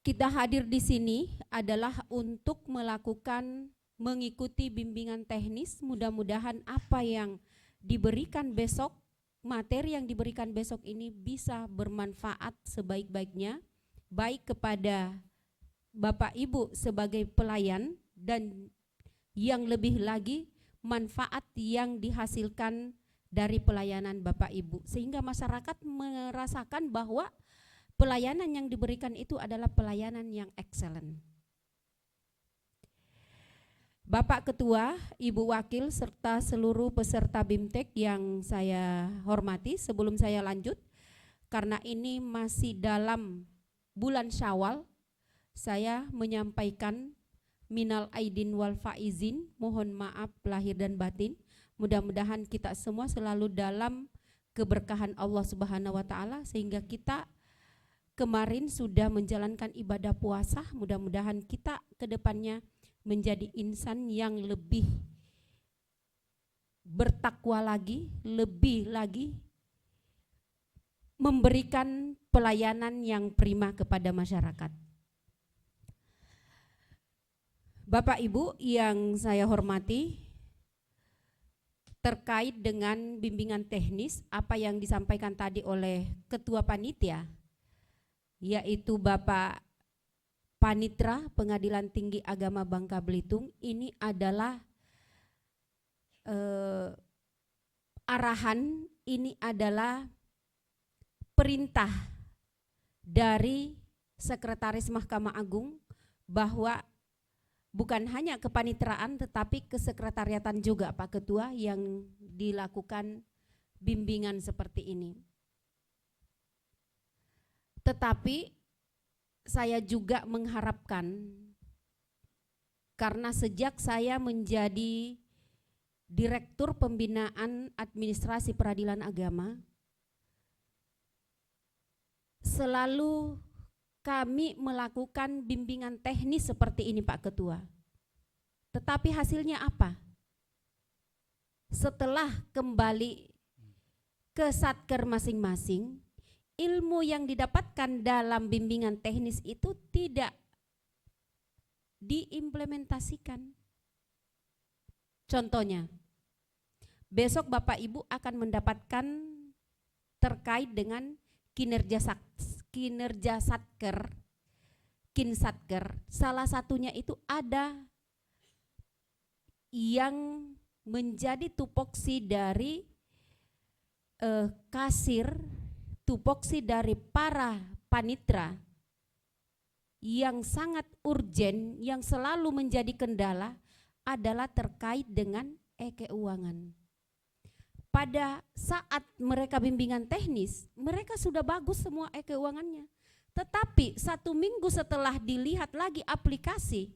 Kita hadir di sini adalah untuk mengikuti bimbingan teknis. Mudah-mudahan apa yang diberikan besok, materi yang diberikan besok ini bisa bermanfaat sebaik-baiknya, baik kepada Bapak Ibu sebagai pelayan dan yang lebih lagi manfaat yang dihasilkan dari pelayanan Bapak Ibu, sehingga masyarakat merasakan bahwa pelayanan yang diberikan itu adalah pelayanan yang excellent. Bapak Ketua, Ibu Wakil, serta seluruh peserta BIMTEK yang saya hormati, sebelum saya lanjut, karena ini masih dalam bulan Syawal, saya menyampaikan minal aidin wal faizin, mohon maaf lahir dan batin. Mudah-mudahan kita semua selalu dalam keberkahan Allah Subhanahu wa taala, sehingga kita kemarin sudah menjalankan ibadah puasa. Mudah-mudahan kita ke depannya menjadi insan yang lebih bertakwa lagi, lebih lagi memberikan pelayanan yang prima kepada masyarakat. Bapak Ibu yang saya hormati, terkait dengan bimbingan teknis apa yang disampaikan tadi oleh Ketua Panitia, yaitu Bapak Panitra Pengadilan Tinggi Agama Bangka Belitung, ini adalah arahan, ini adalah perintah dari Sekretaris Mahkamah Agung bahwa bukan hanya kepanitraan tetapi kesekretariatan juga Pak Ketua yang dilakukan bimbingan seperti ini. Tetapi saya juga mengharapkan, karena sejak saya menjadi Direktur Pembinaan Administrasi Peradilan Agama, selalu kami melakukan bimbingan teknis seperti ini Pak Ketua. Tetapi hasilnya apa? Setelah kembali ke satker masing-masing, ilmu yang didapatkan dalam bimbingan teknis itu tidak diimplementasikan. Contohnya, besok Bapak Ibu akan mendapatkan terkait dengan kinerja satker, kinsatker. Salah satunya itu ada yang menjadi tupoksi dari kasir, tupoksi dari para panitra yang sangat urgen, yang selalu menjadi kendala adalah terkait dengan keuangan. Pada saat mereka bimbingan teknis, mereka sudah bagus semua keuangannya. Tetapi 1 minggu setelah dilihat lagi aplikasi,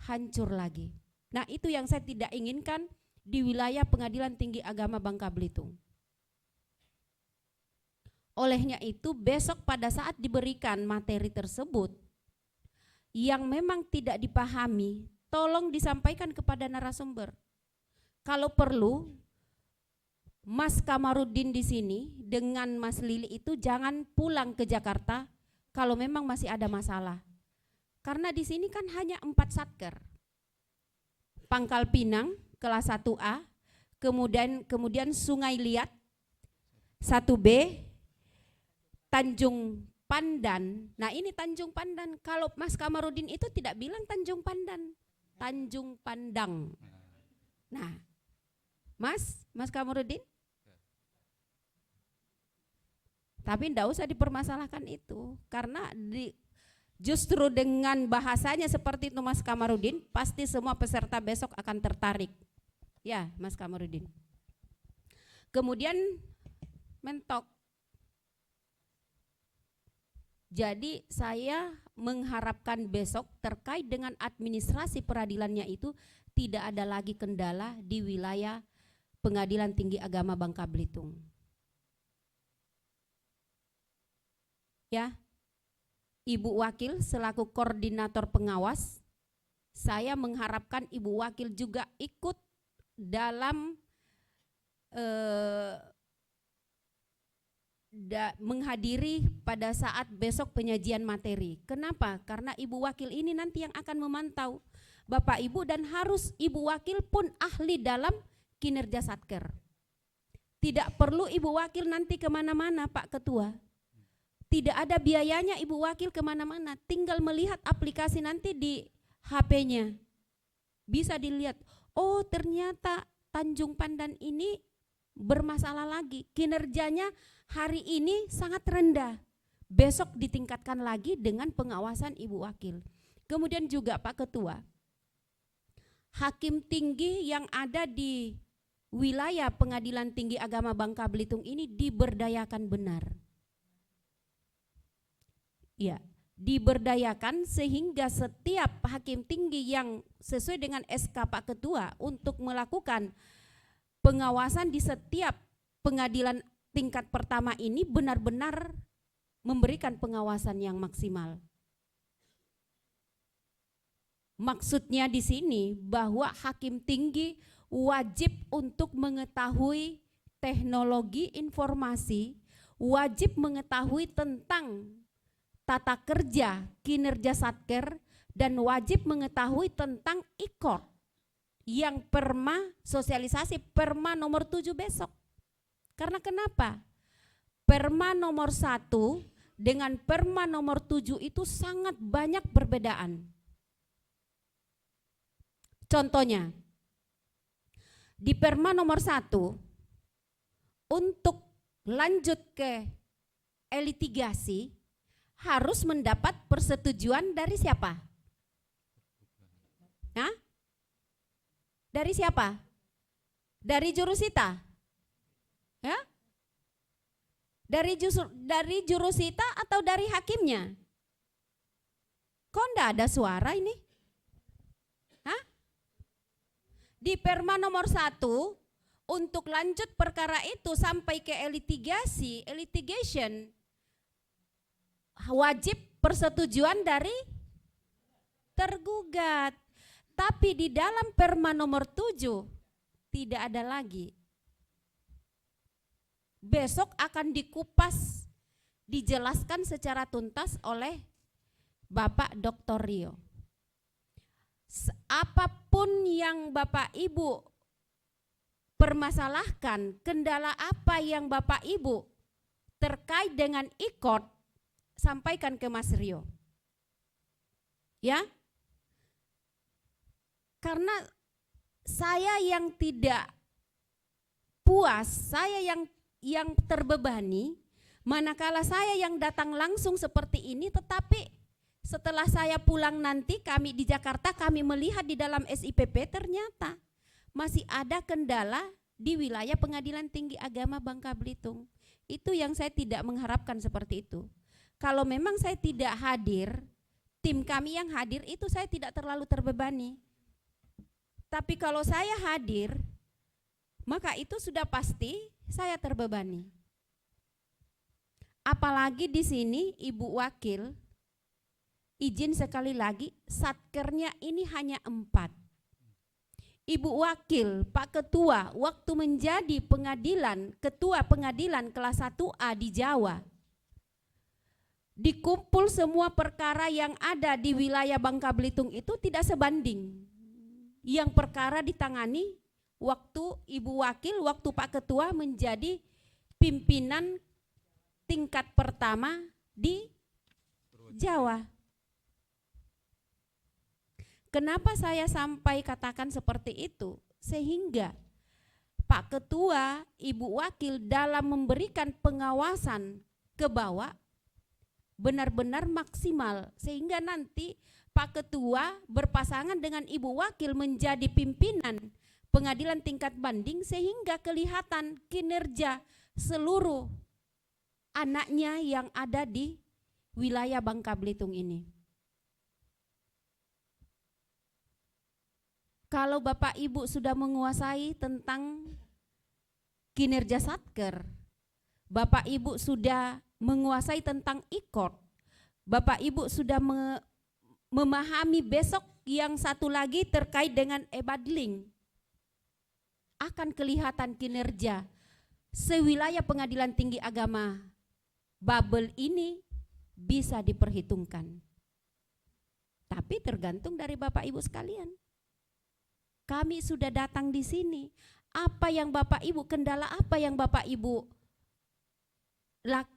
hancur lagi. Nah, itu yang saya tidak inginkan di wilayah Pengadilan Tinggi Agama Bangka Belitung. Olehnya itu besok pada saat diberikan materi tersebut yang memang tidak dipahami, tolong disampaikan kepada narasumber. Kalau perlu, Mas Kamarudin di sini dengan Mas Lili itu jangan pulang ke Jakarta kalau memang masih ada masalah. Karena di sini kan hanya 4 satker. Pangkal Pinang kelas 1A, kemudian Sungai Liat 1B, Tanjung Pandan. Nah, ini Tanjung Pandan. Kalau Mas Kamarudin itu tidak bilang Tanjung Pandan, Tanjung Pandang. Nah, Mas Kamarudin, tapi tidak usah dipermasalahkan itu, karena justru dengan bahasanya seperti itu Mas Kamarudin, pasti semua peserta besok akan tertarik. Ya, Mas Kamarudin. Kemudian mentok. Jadi saya mengharapkan besok terkait dengan administrasi peradilannya itu tidak ada lagi kendala di wilayah Pengadilan Tinggi Agama Bangka Belitung. Ya, Ibu Wakil selaku koordinator pengawas saya mengharapkan Ibu Wakil juga ikut dalam menghadiri pada saat besok penyajian materi. Kenapa? Karena Ibu Wakil ini nanti yang akan memantau Bapak Ibu, dan harus Ibu Wakil pun ahli dalam kinerja Satker. Tidak perlu Ibu Wakil nanti kemana-mana Pak Ketua. Tidak ada biayanya Ibu Wakil kemana-mana, tinggal melihat aplikasi nanti di HP-nya. Bisa dilihat, oh ternyata Tanjung Pandan ini bermasalah lagi, kinerjanya hari ini sangat rendah, besok ditingkatkan lagi dengan pengawasan Ibu Wakil. Kemudian juga Pak Ketua, hakim tinggi yang ada di wilayah Pengadilan Tinggi Agama Bangka Belitung ini diberdayakan benar. Ya, diberdayakan sehingga setiap hakim tinggi yang sesuai dengan SK Pak Ketua untuk melakukan pengawasan di setiap pengadilan tingkat pertama ini benar-benar memberikan pengawasan yang maksimal. Maksudnya di sini bahwa hakim tinggi wajib untuk mengetahui teknologi informasi, wajib mengetahui tentang tata kerja kinerja Satker, dan wajib mengetahui tentang IKOR yang perma sosialisasi perma nomor 7 besok. Karena kenapa? Perma nomor 1 dengan perma nomor 7 itu sangat banyak perbedaan. Contohnya, di perma nomor 1 untuk lanjut ke elitigasi harus mendapat persetujuan dari siapa? Hah? Dari siapa? Dari jurusita? Ya? Dari jurusita atau dari hakimnya? Kok enggak ada suara ini? Hah? Di perma nomor 1 untuk lanjut perkara itu sampai ke litigation wajib persetujuan dari tergugat. Tapi di dalam perma nomor 7 tidak ada lagi. Besok akan dikupas, dijelaskan secara tuntas oleh Bapak Dr. Rio. Apapun yang Bapak Ibu permasalahkan, kendala apa yang Bapak Ibu terkait dengan IKOT, sampaikan ke Mas Rio. Ya. Karena saya yang tidak puas, saya yang terbebani, manakala saya yang datang langsung seperti ini, tetapi setelah saya pulang nanti kami di Jakarta, kami melihat di dalam SIPP ternyata masih ada kendala di wilayah Pengadilan Tinggi Agama Bangka Belitung. Itu yang saya tidak mengharapkan seperti itu. Kalau memang saya tidak hadir, tim kami yang hadir itu saya tidak terlalu terbebani. Tapi kalau saya hadir, maka itu sudah pasti saya terbebani. Apalagi di sini Ibu Wakil, izin sekali lagi, Satkernya ini hanya 4. Ibu Wakil, Pak Ketua, waktu menjadi ketua pengadilan kelas 1A di Jawa, dikumpul semua perkara yang ada di wilayah Bangka Belitung itu tidak sebanding. Yang perkara ditangani waktu Ibu Wakil, waktu Pak Ketua menjadi pimpinan tingkat pertama di Jawa. Kenapa saya sampai katakan seperti itu? Sehingga Pak Ketua, Ibu Wakil dalam memberikan pengawasan ke bawah benar-benar maksimal, sehingga nanti Pak Ketua berpasangan dengan Ibu Wakil menjadi pimpinan pengadilan tingkat banding, sehingga kelihatan kinerja seluruh anaknya yang ada di wilayah Bangka Belitung ini. Kalau Bapak Ibu sudah menguasai tentang kinerja Satker, Bapak Ibu sudah menguasai tentang IKOT, Bapak Ibu sudah memahami besok yang satu lagi terkait dengan e-badling. Akan kelihatan kinerja sewilayah Pengadilan Tinggi Agama. Bubble ini bisa diperhitungkan. Tapi tergantung dari Bapak Ibu sekalian. Kami sudah datang di sini. Apa yang Bapak Ibu, kendala apa yang Bapak Ibu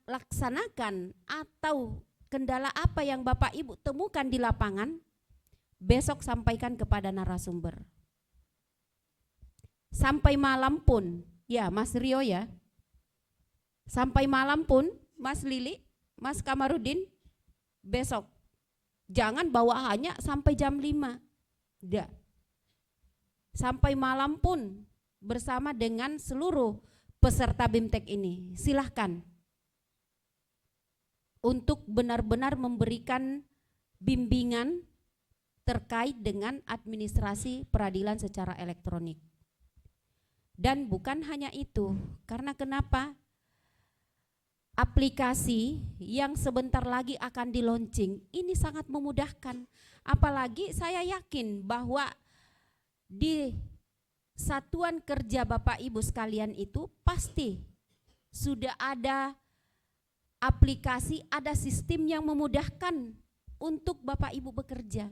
laksanakan atau kendala apa yang Bapak Ibu temukan di lapangan, besok sampaikan kepada narasumber. Sampai malam pun, ya Mas Rio ya, sampai malam pun Mas Lili, Mas Kamarudin, besok jangan bawa hanya sampai jam 5. Tidak. Sampai malam pun bersama dengan seluruh peserta BIMTEK ini. Silahkan untuk benar-benar memberikan bimbingan terkait dengan administrasi peradilan secara elektronik. Dan bukan hanya itu, karena kenapa? Aplikasi yang sebentar lagi akan di-launching ini sangat memudahkan. Apalagi saya yakin bahwa di satuan kerja Bapak Ibu sekalian itu pasti sudah ada aplikasi, ada sistem yang memudahkan untuk Bapak Ibu bekerja.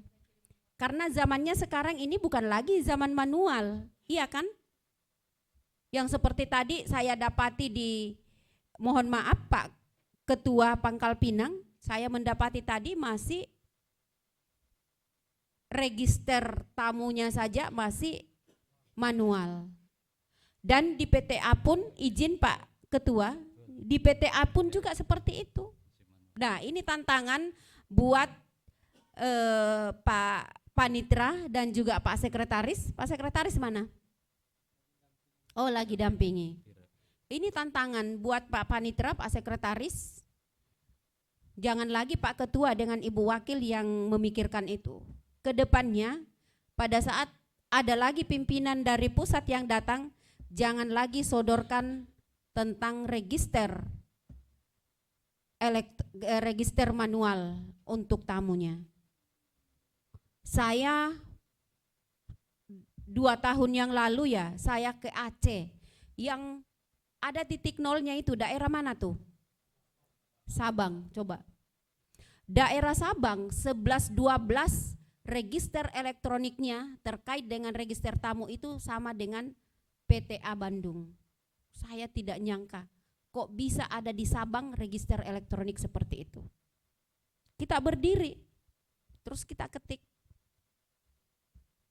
Karena zamannya sekarang ini bukan lagi zaman manual, iya kan? Yang seperti tadi saya dapati di, mohon maaf Pak Ketua Pangkal Pinang, saya mendapati tadi masih register tamunya saja masih manual. Dan di PTA pun, izin Pak Ketua, di PTA pun juga seperti itu. Nah ini tantangan buat Pak Panitra dan juga Pak Sekretaris. Pak Sekretaris mana? Oh lagi dampingi. Ini tantangan buat Pak Panitra, Pak Sekretaris. Jangan lagi Pak Ketua dengan Ibu Wakil yang memikirkan itu. Kedepannya pada saat ada lagi pimpinan dari pusat yang datang, jangan lagi sodorkan tentang register manual untuk tamunya. Saya 2 tahun yang lalu ya, saya ke Aceh yang ada titik nolnya itu daerah mana tuh? Sabang, coba. Daerah Sabang 11-12 register elektroniknya terkait dengan register tamu itu sama dengan PTA Bandung. Saya tidak nyangka kok bisa ada di Sabang register elektronik seperti itu. Kita berdiri, terus kita ketik.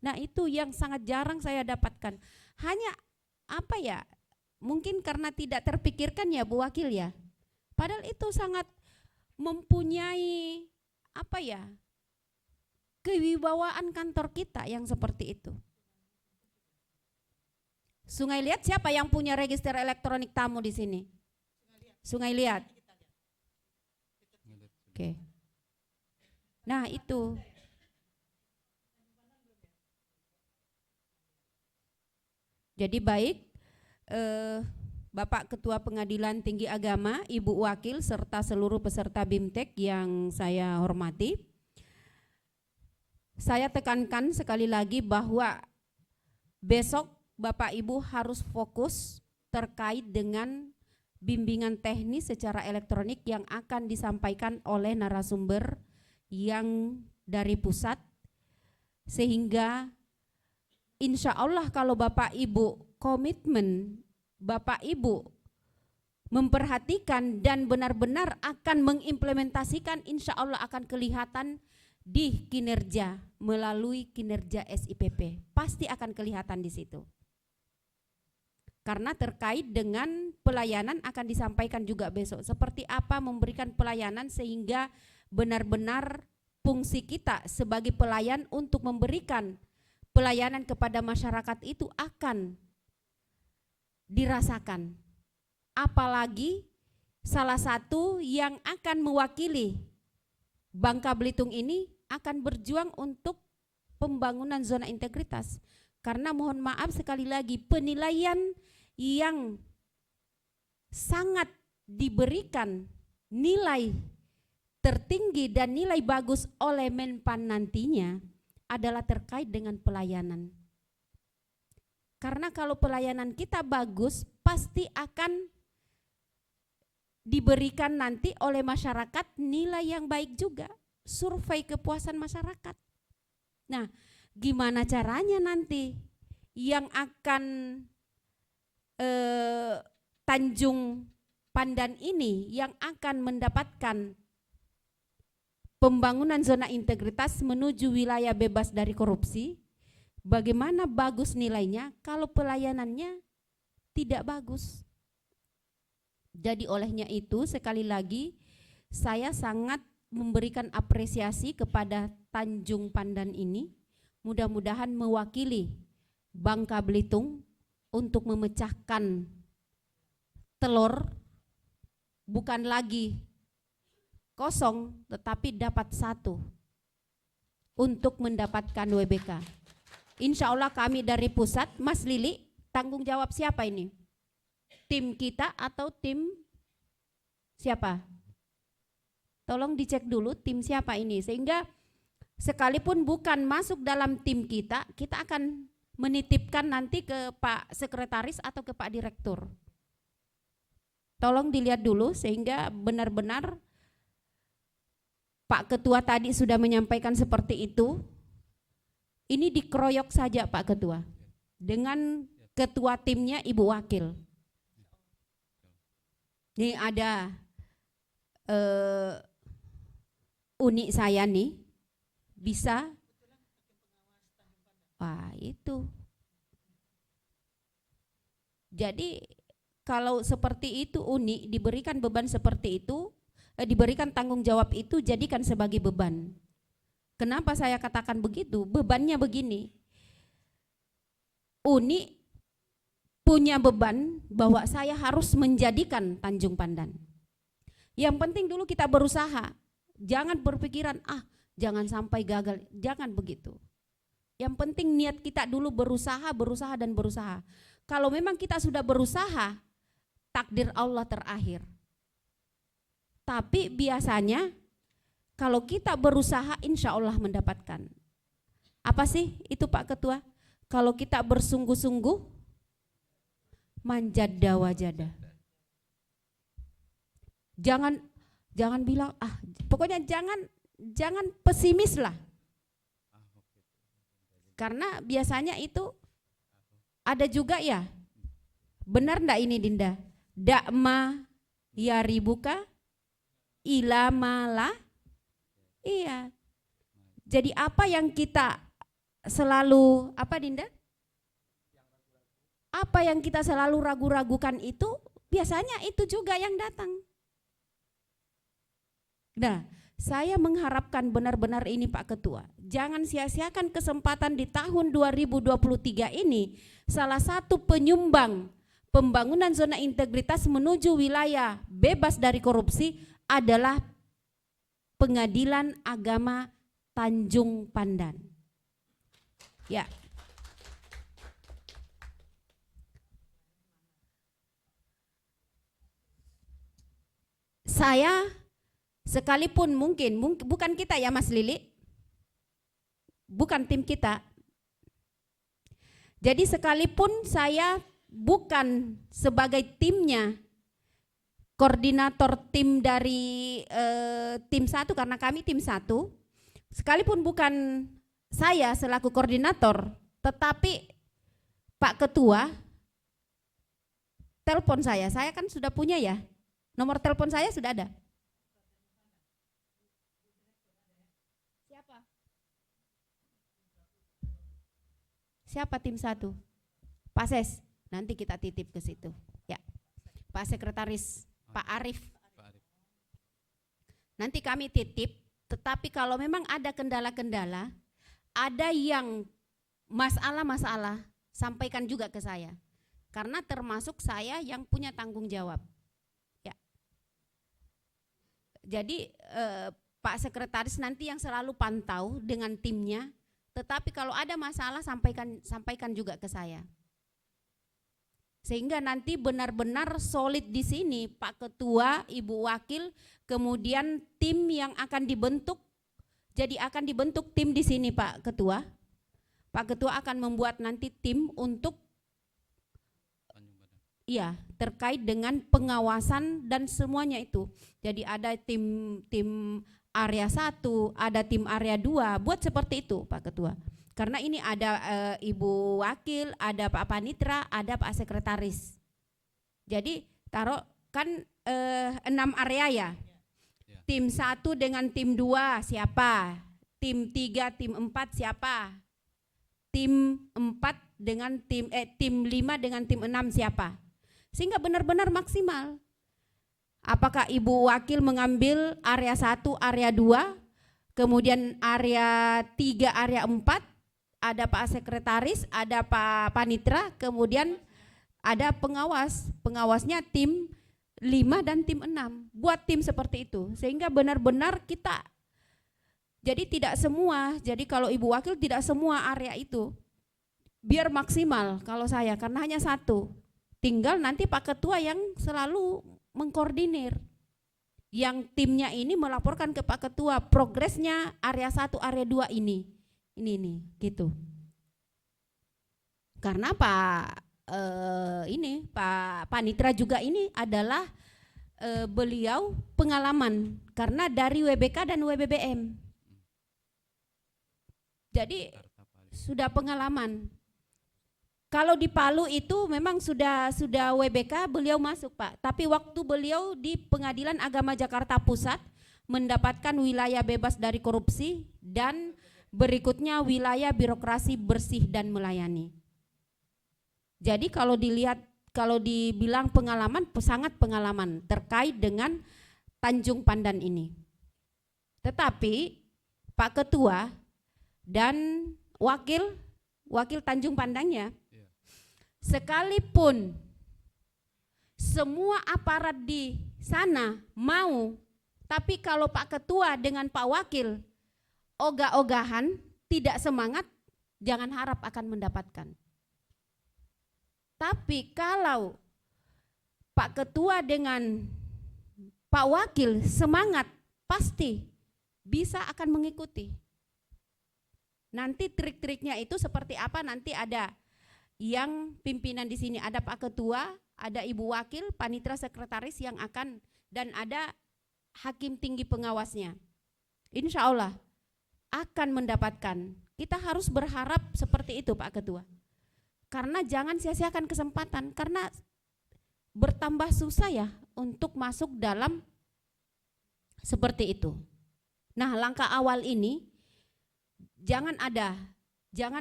Nah itu yang sangat jarang saya dapatkan. Hanya apa ya, mungkin karena tidak terpikirkan ya Bu Wakil ya. Padahal itu sangat mempunyai apa ya, kewibawaan kantor kita yang seperti itu. Sungai Liat siapa yang punya register elektronik tamu di sini? Sungai Liat. Oke. Nah itu. Jadi baik, Bapak Ketua Pengadilan Tinggi Agama, Ibu Wakil, serta seluruh peserta BIMTEK yang saya hormati. Saya tekankan sekali lagi bahwa besok Bapak Ibu harus fokus terkait dengan bimbingan teknis secara elektronik yang akan disampaikan oleh narasumber yang dari pusat, sehingga insya Allah kalau Bapak Ibu komitmen, Bapak Ibu memperhatikan dan benar-benar akan mengimplementasikan, insya Allah akan kelihatan di kinerja melalui kinerja SIPP. Pasti akan kelihatan di situ. Karena terkait dengan pelayanan akan disampaikan juga besok. Seperti apa memberikan pelayanan sehingga benar-benar fungsi kita sebagai pelayan untuk memberikan pelayanan kepada masyarakat itu akan dirasakan. Apalagi salah satu yang akan mewakili Bangka Belitung ini akan berjuang untuk pembangunan zona integritas. Karena mohon maaf sekali lagi, penilaian yang sangat diberikan nilai tertinggi dan nilai bagus oleh Menpan nantinya adalah terkait dengan pelayanan. Karena kalau pelayanan kita bagus, pasti akan diberikan nanti oleh masyarakat nilai yang baik juga, survei kepuasan masyarakat. Nah, gimana caranya nanti yang akan Tanjung Pandan ini yang akan mendapatkan pembangunan zona integritas menuju wilayah bebas dari korupsi, bagaimana bagus nilainya kalau pelayanannya tidak bagus. Jadi olehnya itu sekali lagi saya sangat memberikan apresiasi kepada Tanjung Pandan ini, mudah-mudahan mewakili Bangka Belitung untuk memecahkan telur, bukan lagi kosong tetapi dapat 1 untuk mendapatkan WBK. Insya Allah kami dari pusat, Mas Lili, tanggung jawab siapa ini? Tim kita atau tim siapa? Tolong dicek dulu tim siapa ini, sehingga sekalipun bukan masuk dalam tim kita, kita akan menitipkan nanti ke Pak Sekretaris atau ke Pak Direktur. Tolong dilihat dulu sehingga benar-benar Pak Ketua tadi sudah menyampaikan seperti itu. Ini dikeroyok saja Pak Ketua dengan ketua timnya Ibu Wakil. Ini ada unik saya nih, bisa. Wah, itu. Jadi kalau seperti itu unik, diberikan beban seperti itu, diberikan tanggung jawab itu, jadikan sebagai beban. Kenapa saya katakan begitu? Bebannya begini. Unik punya beban bahwa saya harus menjadikan Tanjung Pandan. Yang penting dulu kita berusaha. Jangan berpikiran, jangan sampai gagal. Jangan begitu. Yang penting niat kita dulu berusaha, dan berusaha. Kalau memang kita sudah berusaha, takdir Allah terakhir. Tapi biasanya kalau kita berusaha insya Allah mendapatkan. Apa sih itu Pak Ketua? Kalau kita bersungguh-sungguh, manjada wajada. Jangan bilang pokoknya jangan pesimis lah. Karena biasanya itu ada juga ya. Benar enggak ini Dinda? Dakma ya ribuka ilamala. Iya. Jadi apa yang kita selalu Dinda? Apa yang kita selalu ragu-ragukan itu biasanya itu juga yang datang. Nah, saya mengharapkan benar-benar ini Pak Ketua, jangan sia-siakan kesempatan di tahun 2023 ini. Salah satu penyumbang pembangunan zona integritas menuju wilayah bebas dari korupsi adalah Pengadilan Agama Tanjung Pandan. Ya. Saya sekalipun mungkin bukan kita ya Mas Lili, bukan tim kita. Jadi sekalipun saya bukan sebagai timnya, koordinator tim dari tim 1 karena kami tim 1, sekalipun bukan saya selaku koordinator, tetapi Pak Ketua telepon saya kan sudah punya ya, nomor telepon saya sudah ada. Siapa tim 1? Pak Ses, nanti kita titip ke situ. Ya. Pak Sekretaris, Pak Arif. Nanti kami titip, tetapi kalau memang ada kendala-kendala, ada yang masalah-masalah, sampaikan juga ke saya. Karena termasuk saya yang punya tanggung jawab. Ya. Jadi Pak Sekretaris nanti yang selalu pantau dengan timnya. Tetapi kalau ada masalah sampaikan juga ke saya. Sehingga nanti benar-benar solid di sini Pak Ketua, Ibu Wakil, kemudian tim yang akan dibentuk Jadi akan dibentuk tim di sini Pak Ketua. Pak Ketua akan membuat nanti tim untuk terkait dengan pengawasan dan semuanya itu. Jadi ada tim area 1, ada tim area 2, buat seperti itu Pak Ketua. Karena ini ada Ibu Wakil, ada Pak Panitra, ada Pak Sekretaris. Jadi taruh kan 6 area ya. Tim 1 dengan tim 2 siapa? Tim 3, tim 4 siapa? Tim 4 dengan tim 5 dengan tim 6 siapa? Sehingga benar-benar maksimal. Apakah Ibu Wakil mengambil area 1, area 2, kemudian area 3, area 4, ada Pak Sekretaris, ada Pak Panitra, kemudian ada pengawas. Pengawasnya tim 5 dan tim 6. Buat tim seperti itu. Sehingga benar-benar kita, jadi tidak semua, jadi kalau Ibu Wakil tidak semua area itu. Biar maksimal kalau saya, karena hanya 1. Tinggal nanti Pak Ketua yang selalu mengkoordinir. Yang timnya ini melaporkan ke Pak Ketua progresnya area 1, area 2 ini. Ini gitu. Karena Pak Panitra juga ini adalah beliau pengalaman karena dari WBK dan WBBM. Jadi sudah pengalaman. Kalau di Palu itu memang sudah WBK beliau masuk Pak, tapi waktu beliau di Pengadilan Agama Jakarta Pusat mendapatkan wilayah bebas dari korupsi dan berikutnya wilayah birokrasi bersih dan melayani. Jadi kalau dibilang pengalaman, sangat pengalaman terkait dengan Tanjung Pandan ini. Tetapi Pak Ketua dan wakil Tanjung Pandangnya, sekalipun semua aparat di sana mau, tapi kalau Pak Ketua dengan Pak Wakil ogah-ogahan, tidak semangat, jangan harap akan mendapatkan. Tapi kalau Pak Ketua dengan Pak Wakil semangat, pasti bisa akan mengikuti. Nanti trik-triknya itu seperti apa, nanti ada yang pimpinan di sini, ada Pak Ketua, ada Ibu Wakil, Panitra Sekretaris yang akan, dan ada Hakim Tinggi pengawasnya. Insya Allah akan mendapatkan. Kita harus berharap seperti itu Pak Ketua. Karena jangan sia-siakan kesempatan, karena bertambah susah ya untuk masuk dalam seperti itu. Nah, langkah awal ini jangan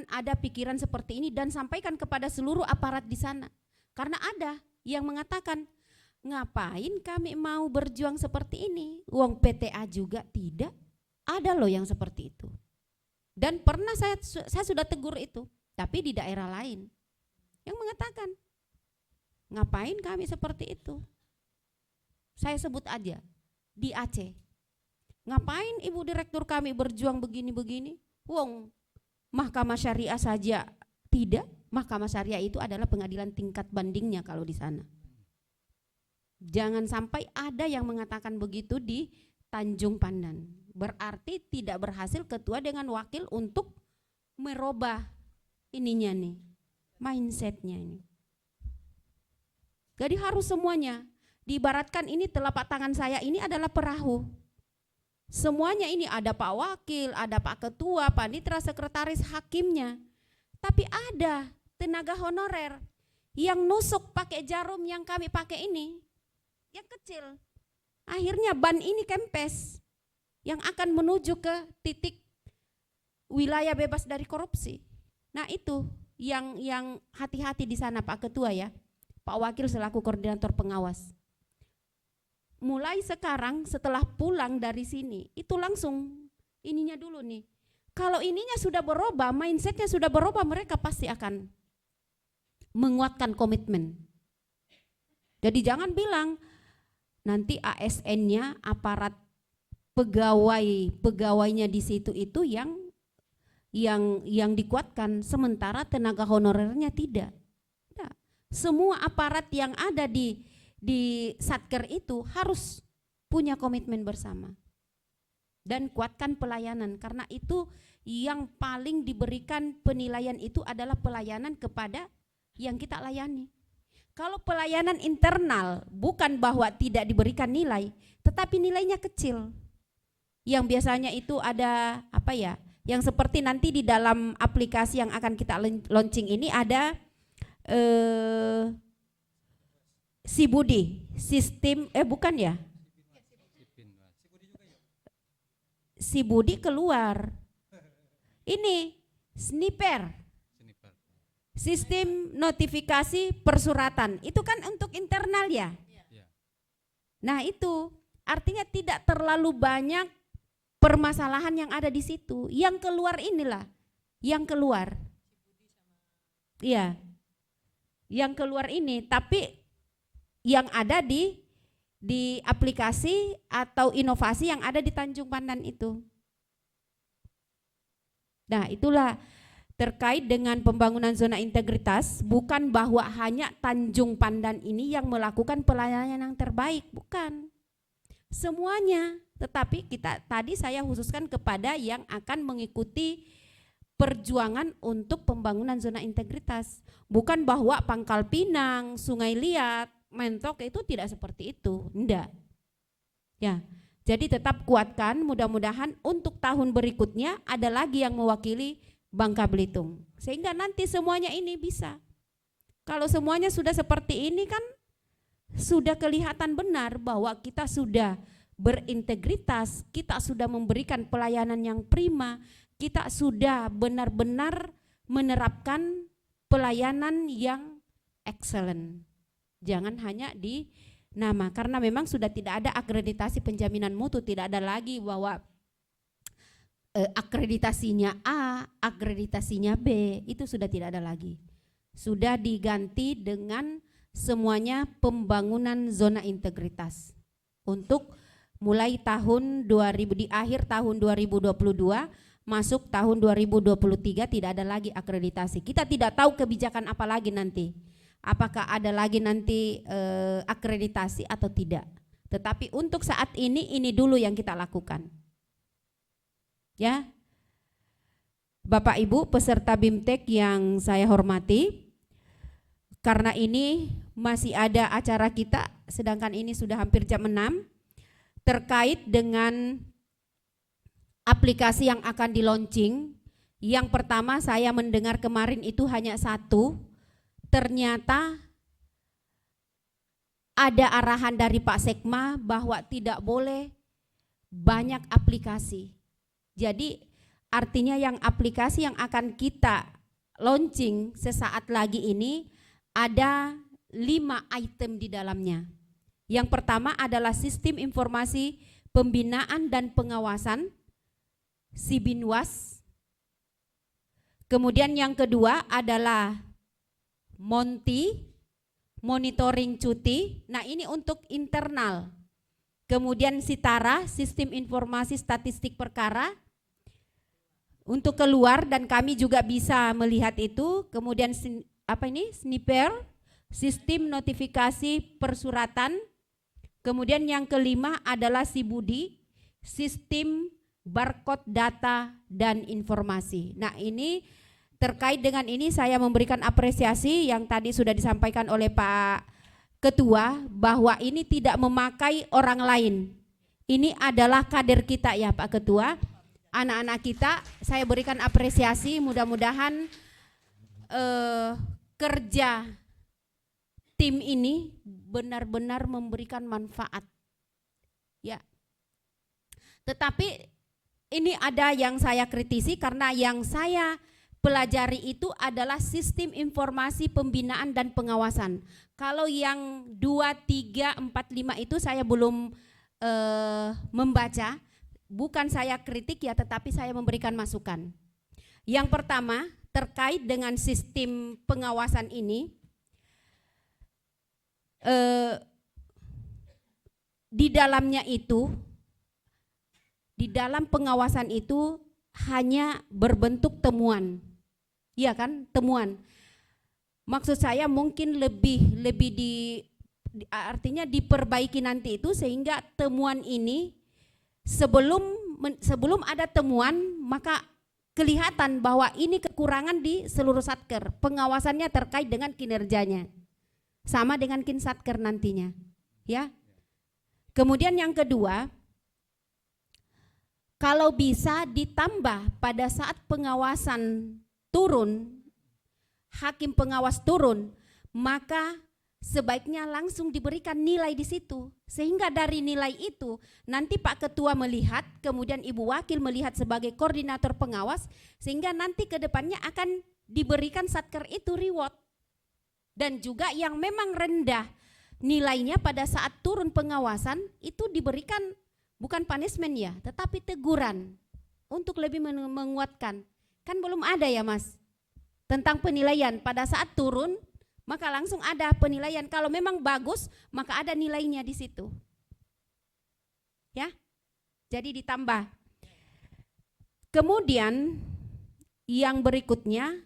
ada pikiran seperti ini dan sampaikan kepada seluruh aparat di sana. Karena ada yang mengatakan, ngapain kami mau berjuang seperti ini? Uang PTA juga tidak. Ada loh yang seperti itu. Dan pernah saya sudah tegur itu, tapi di daerah lain. Yang mengatakan, ngapain kami seperti itu? Saya sebut aja, di Aceh. Ngapain Ibu Direktur kami berjuang begini-begini? Wong, Mahkamah Syariah saja tidak. Mahkamah Syariah itu adalah pengadilan tingkat bandingnya kalau di sana. Jangan sampai ada yang mengatakan begitu di Tanjung Pandan. Berarti tidak berhasil ketua dengan wakil untuk merubah ininya nih, mindsetnya ini. Jadi harus semuanya. Diibaratkan ini telapak tangan saya ini adalah perahu. Semuanya ini ada Pak Wakil, ada Pak Ketua, Panitra, Sekretaris, Hakimnya. Tapi ada tenaga honorer yang nusuk pakai jarum yang kami pakai ini, yang kecil. Akhirnya ban ini kempes yang akan menuju ke titik wilayah bebas dari korupsi. Nah itu yang hati-hati di sana Pak Ketua ya, Pak Wakil selaku koordinator pengawas. Mulai sekarang setelah pulang dari sini, itu langsung ininya dulu nih. Kalau ininya sudah berubah, mindsetnya sudah berubah, mereka pasti akan menguatkan komitmen. Jadi jangan bilang nanti ASN-nya, aparat pegawainya di situ itu yang dikuatkan, sementara tenaga honorernya tidak. Semua aparat yang ada di Satker itu harus punya komitmen bersama. dan kuatkan pelayanan, karena itu yang paling diberikan penilaian itu adalah pelayanan kepada yang kita layani. Kalau pelayanan internal bukan bahwa tidak diberikan nilai, tetapi nilainya kecil. Yang biasanya itu ada apa ya? Yang seperti nanti di dalam aplikasi yang akan kita launching ini ada si Budi, sistem bukan ya? Si Budi keluar. Ini sniper. Sistem notifikasi persuratan. Itu kan untuk internal ya? Nah, itu artinya tidak terlalu banyak permasalahan yang ada di situ. Yang keluar inilah, yang keluar. Iya. Yang keluar ini, tapi yang ada di aplikasi atau inovasi yang ada di Tanjung Pandan itu. Nah, itulah terkait dengan pembangunan zona integritas, bukan bahwa hanya Tanjung Pandan ini yang melakukan pelayanan yang terbaik, bukan. Semuanya, tetapi tadi saya khususkan kepada yang akan mengikuti perjuangan untuk pembangunan zona integritas. Bukan bahwa Pangkal Pinang, Sungai Liat, Mentok itu tidak seperti itu, enggak. Ya, jadi tetap kuatkan, mudah-mudahan untuk tahun berikutnya ada lagi yang mewakili Bangka Belitung. Sehingga nanti semuanya ini bisa. Kalau semuanya sudah seperti ini kan sudah kelihatan benar bahwa kita sudah berintegritas, kita sudah memberikan pelayanan yang prima, kita sudah benar-benar menerapkan pelayanan yang excellent. Jangan hanya di nama, karena memang sudah tidak ada akreditasi penjaminan mutu, tidak ada lagi bahwa akreditasinya A, akreditasinya B, itu sudah tidak ada lagi. Sudah diganti dengan semuanya pembangunan zona integritas. Untuk mulai tahun 2000, di akhir tahun 2022, masuk tahun 2023 tidak ada lagi akreditasi. Kita tidak tahu kebijakan apa lagi nanti. Apakah ada lagi nanti akreditasi atau tidak. Tetapi untuk saat ini dulu yang kita lakukan. Ya, Bapak Ibu peserta BIMTEK yang saya hormati, karena ini masih ada acara kita, sedangkan ini sudah hampir jam 6, terkait dengan aplikasi yang akan di-launching. Yang pertama saya mendengar kemarin itu hanya satu, ternyata ada arahan dari Pak Sekma bahwa tidak boleh banyak aplikasi. Jadi artinya yang aplikasi yang akan kita launching sesaat lagi ini ada 5 item di dalamnya. Yang pertama adalah sistem informasi pembinaan dan pengawasan SIBINWAS. Kemudian yang kedua adalah Monty, monitoring cuti. Nah, ini untuk internal. Kemudian Sitara, sistem informasi statistik perkara. Untuk keluar, dan kami juga bisa melihat itu. Kemudian Sniper, sistem notifikasi persuratan. Kemudian yang kelima adalah si Budi, sistem barcode data dan informasi. Nah, ini terkait dengan ini saya memberikan apresiasi yang tadi sudah disampaikan oleh Pak Ketua, bahwa ini tidak memakai orang lain. Ini adalah kader kita ya Pak Ketua, anak-anak kita. Saya berikan apresiasi, mudah-mudahan kerja tim ini benar-benar memberikan manfaat. Ya. Tetapi ini ada yang saya kritisi, karena yang saya pelajari itu adalah sistem informasi pembinaan dan pengawasan. Kalau yang 2, 3, 4, 5 itu saya belum membaca, bukan saya kritik ya, tetapi saya memberikan masukan. Yang pertama terkait dengan sistem pengawasan ini, di dalamnya itu, di dalam pengawasan itu hanya berbentuk temuan. Iya kan, temuan. Maksud saya mungkin lebih artinya diperbaiki nanti itu, sehingga temuan ini sebelum sebelum ada temuan maka kelihatan bahwa ini kekurangan di seluruh satker, pengawasannya terkait dengan kinerjanya, sama dengan kinsatker nantinya, ya. Kemudian yang kedua, kalau bisa ditambah pada saat pengawasan turun, hakim pengawas turun, maka sebaiknya langsung diberikan nilai di situ, sehingga dari nilai itu nanti Pak Ketua melihat, kemudian Ibu Wakil melihat sebagai koordinator pengawas, sehingga nanti ke depannya akan diberikan satker itu reward. Dan juga yang memang rendah nilainya pada saat turun pengawasan itu diberikan bukan punishment ya, tetapi teguran untuk lebih menguatkan. Kan belum ada ya Mas tentang penilaian pada saat turun, maka langsung ada penilaian. Kalau memang bagus, maka ada nilainya di situ. Ya, jadi ditambah. Kemudian yang berikutnya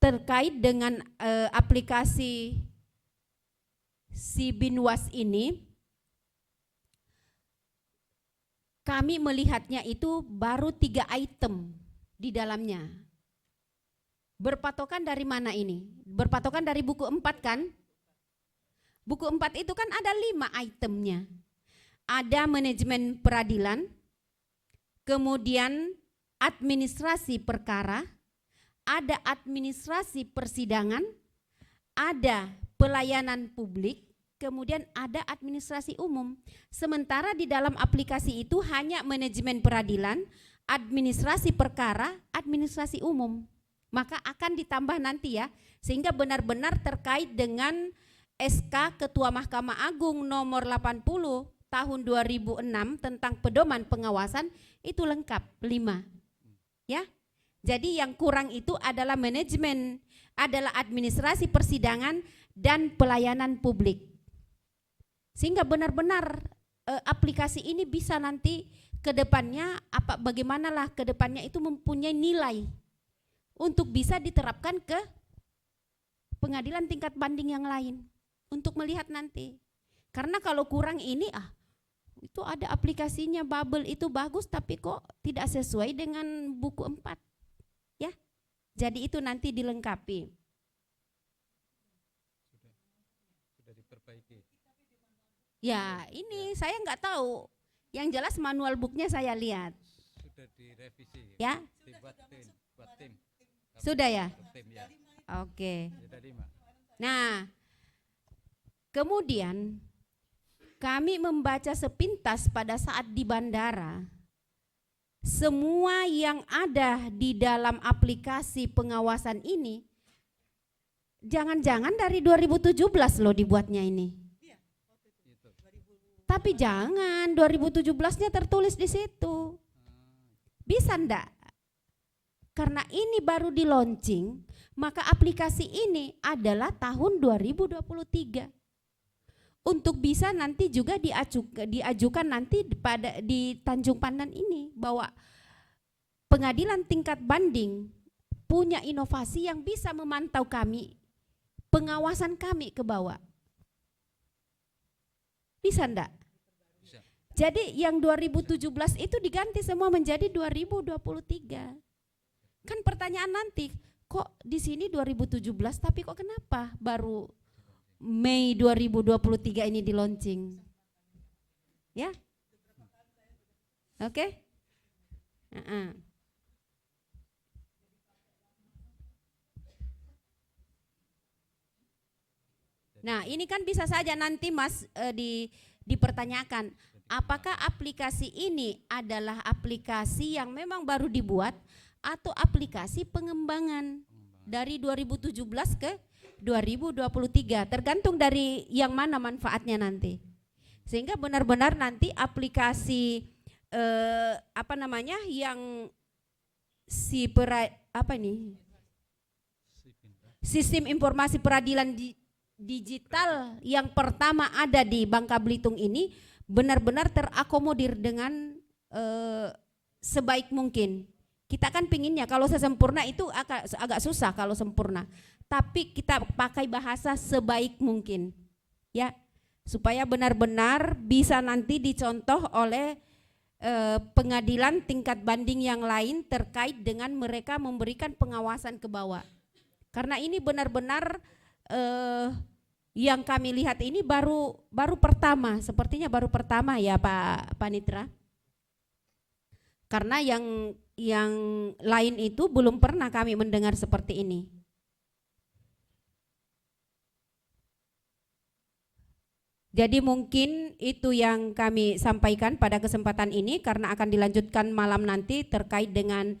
terkait dengan aplikasi si Binwas ini, kami melihatnya itu baru 3 item di dalamnya. Berpatokan dari mana ini? Berpatokan dari buku 4 kan? Buku 4 itu kan ada 5 itemnya. Ada manajemen peradilan, kemudian administrasi perkara, ada administrasi persidangan, ada pelayanan publik, kemudian ada administrasi umum. Sementara di dalam aplikasi itu hanya manajemen peradilan, administrasi perkara, administrasi umum. Maka akan ditambah nanti ya, sehingga benar-benar terkait dengan SK Ketua Mahkamah Agung nomor 80 tahun 2006 tentang pedoman pengawasan itu lengkap 5. Ya. Jadi yang kurang itu adalah manajemen, adalah administrasi persidangan dan pelayanan publik. Sehingga benar-benar aplikasi ini bisa nanti ke depannya bagaimanalah ke depannya itu mempunyai nilai untuk bisa diterapkan ke pengadilan tingkat banding yang lain untuk melihat nanti. Karena kalau kurang ini itu ada aplikasinya Bubble itu bagus tapi kok tidak sesuai dengan buku 4. Ya. Jadi itu nanti dilengkapi. Sudah diperbaiki. Ya, ini saya nggak tahu. Yang jelas manual booknya saya lihat. Sudah direvisi. Ya. Dibuat tim. Sudah ya? Tim ya. Oke. Sudah 5. Nah, kemudian kami membaca sepintas pada saat di bandara, semua yang ada di dalam aplikasi pengawasan ini, jangan-jangan dari 2017 loh dibuatnya ini. Tapi jangan, 2017-nya tertulis di situ. Bisa ndak? Karena ini baru di launching, maka aplikasi ini adalah tahun 2023. Untuk bisa nanti juga diajukan nanti di Tanjung Pandan ini, bahwa pengadilan tingkat banding punya inovasi yang bisa memantau kami, pengawasan kami ke bawah. Bisa enggak? Bisa. Jadi yang 2017 itu diganti semua menjadi 2023. Kan pertanyaan nanti, kok di sini 2017 tapi kok kenapa baru Mei 2023 ini di launching? Ya? Oke? Nah, ini kan bisa saja nanti Mas dipertanyakan, apakah aplikasi ini adalah aplikasi yang memang baru dibuat atau aplikasi pengembangan dari 2017 ke 2023, tergantung dari yang mana manfaatnya nanti. Sehingga benar-benar nanti aplikasi yang sistem informasi peradilan digital yang pertama ada di Bangka Belitung ini benar-benar terakomodir dengan sebaik mungkin. Kita kan pinginnya kalau sesempurna itu agak susah kalau sempurna, tapi kita pakai bahasa sebaik mungkin, ya, supaya benar-benar bisa nanti dicontoh oleh pengadilan tingkat banding yang lain terkait dengan mereka memberikan pengawasan ke bawah. Karena ini benar-benar yang kami lihat ini baru pertama, sepertinya baru pertama ya Pak Panitra. Karena yang lain itu belum pernah kami mendengar seperti ini. Jadi mungkin itu yang kami sampaikan pada kesempatan ini, karena akan dilanjutkan malam nanti terkait dengan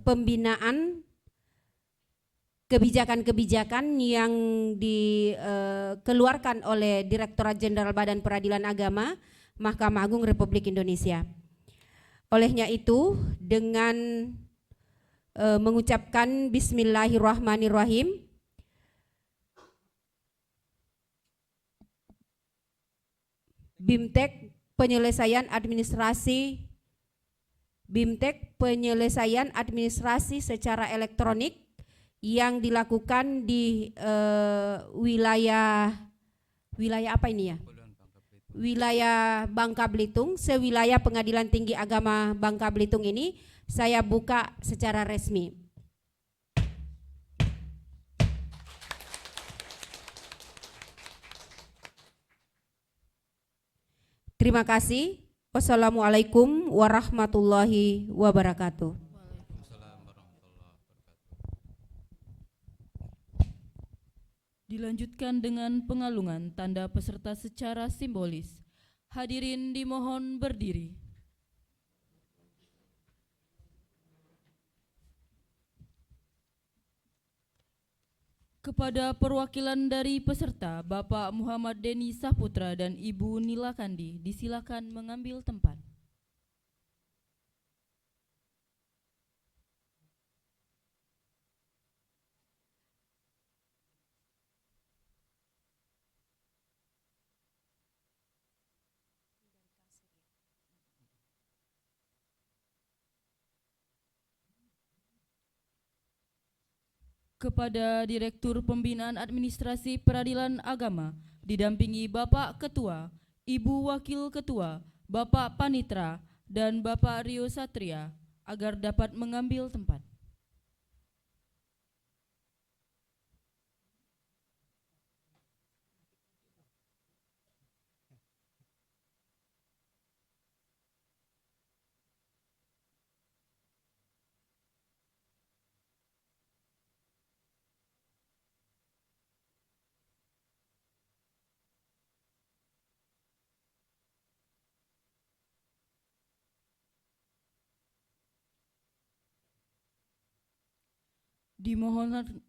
pembinaan kebijakan-kebijakan yang dikeluarkan oleh Direktorat Jenderal Badan Peradilan Agama Mahkamah Agung Republik Indonesia. Olehnya itu, dengan mengucapkan Bismillahirrahmanirrahim, BIMTEK penyelesaian administrasi secara elektronik yang dilakukan di wilayah apa ini ya? Wilayah Bangka Belitung, sewilayah Pengadilan Tinggi Agama Bangka Belitung ini saya buka secara resmi. Terima kasih. Wassalamualaikum warahmatullahi wabarakatuh. Dilanjutkan dengan pengalungan tanda peserta secara simbolis. Hadirin dimohon berdiri. Kepada perwakilan dari peserta, Bapak Muhammad Deni Saputra dan Ibu Nila Kandi, disilakan mengambil tempat. Kepada Direktur Pembinaan Administrasi Peradilan Agama, didampingi Bapak Ketua, Ibu Wakil Ketua, Bapak Panitra, dan Bapak Rio Satria, agar dapat mengambil tempat.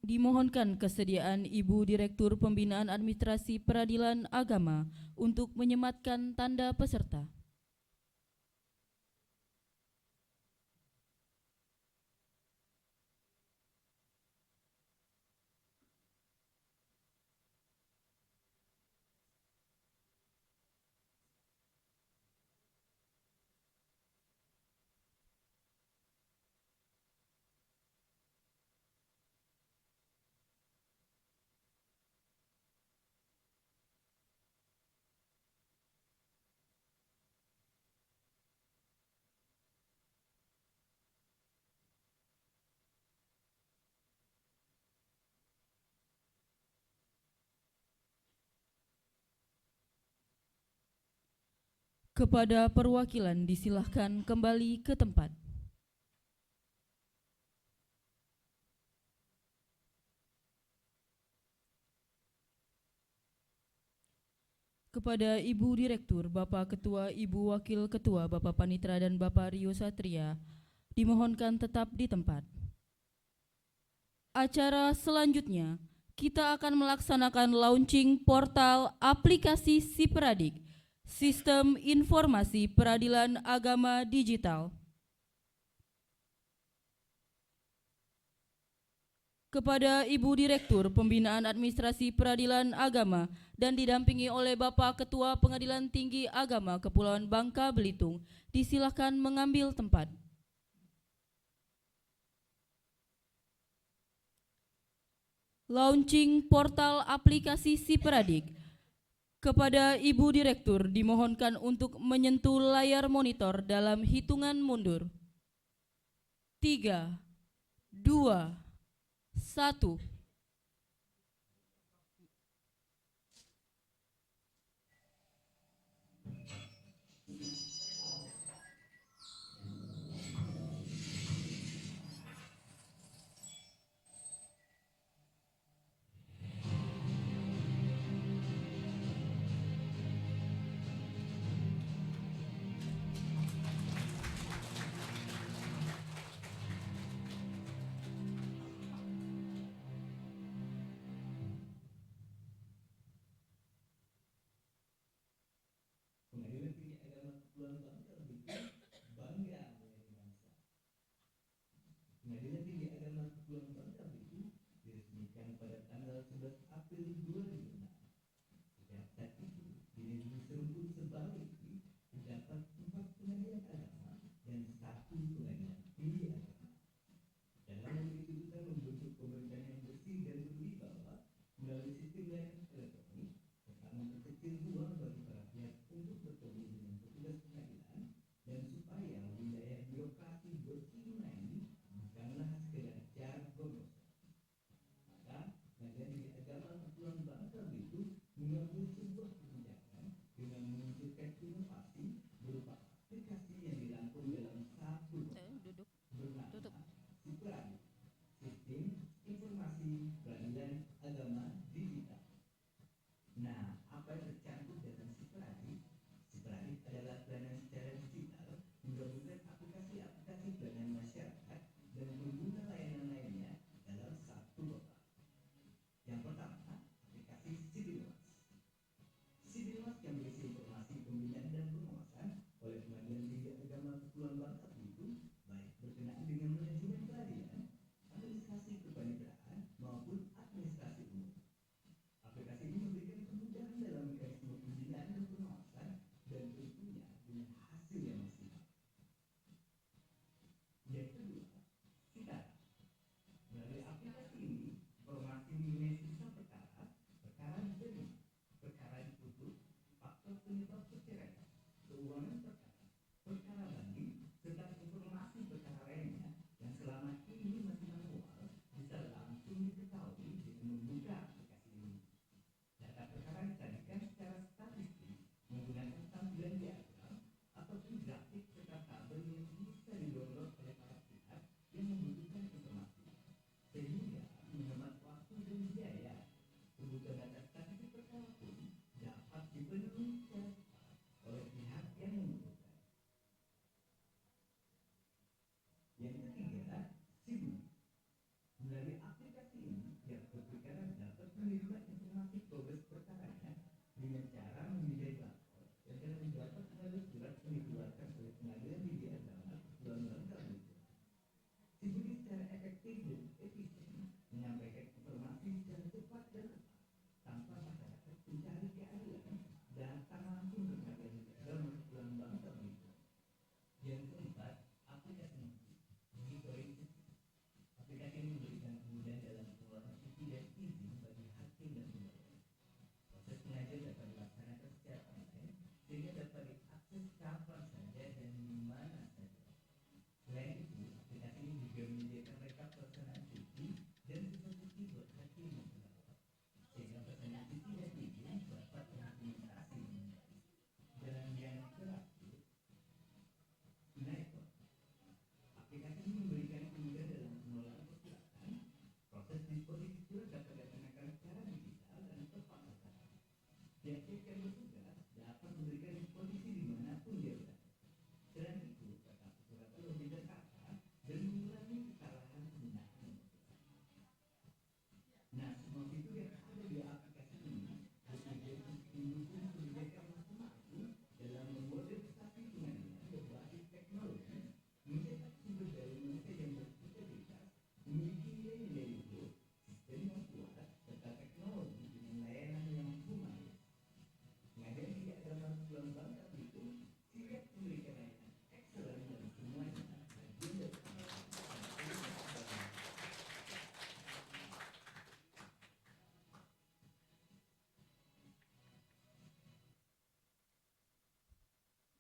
Dimohonkan kesediaan Ibu Direktur Pembinaan Administrasi Peradilan Agama untuk menyematkan tanda peserta. Kepada perwakilan disilahkan kembali ke tempat. Kepada Ibu Direktur, Bapak Ketua, Ibu Wakil Ketua, Bapak Panitra, dan Bapak Rio Satria, dimohonkan tetap di tempat. Acara selanjutnya, kita akan melaksanakan launching portal aplikasi Siperadik, Sistem Informasi Peradilan Agama Digital. Kepada Ibu Direktur Pembinaan Administrasi Peradilan Agama dan didampingi oleh Bapak Ketua Pengadilan Tinggi Agama Kepulauan Bangka Belitung, disilakan mengambil tempat. Launching portal aplikasi Siperadik. Kepada Ibu Direktur dimohonkan untuk menyentuh layar monitor dalam hitungan mundur. 3, 2, 1.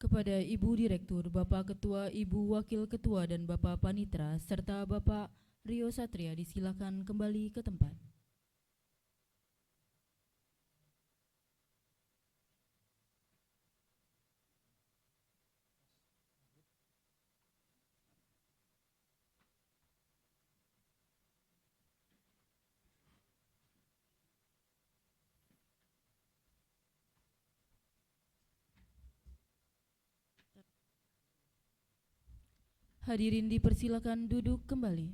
Kepada Ibu Direktur, Bapak Ketua, Ibu Wakil Ketua, dan Bapak Panitra, serta Bapak Rio Satria disilakan kembali ke tempat. Hadirin dipersilakan duduk kembali.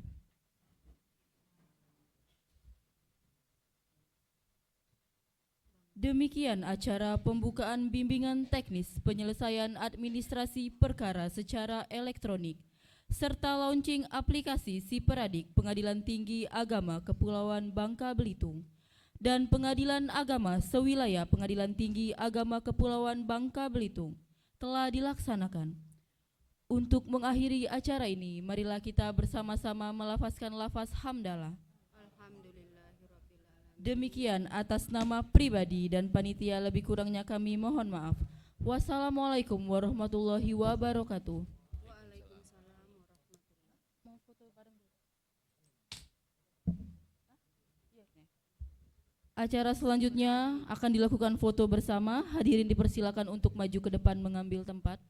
Demikian acara pembukaan bimbingan teknis penyelesaian administrasi perkara secara elektronik serta launching aplikasi Siperadik Pengadilan Tinggi Agama Kepulauan Bangka Belitung dan Pengadilan Agama Sewilayah Pengadilan Tinggi Agama Kepulauan Bangka Belitung telah dilaksanakan. Untuk mengakhiri acara ini, marilah kita bersama-sama melafazkan lafaz hamdalah. Demikian atas nama pribadi dan panitia, lebih kurangnya kami mohon maaf. Wassalamualaikum warahmatullahi wabarakatuh. Acara selanjutnya akan dilakukan foto bersama. Hadirin dipersilakan untuk maju ke depan mengambil tempat.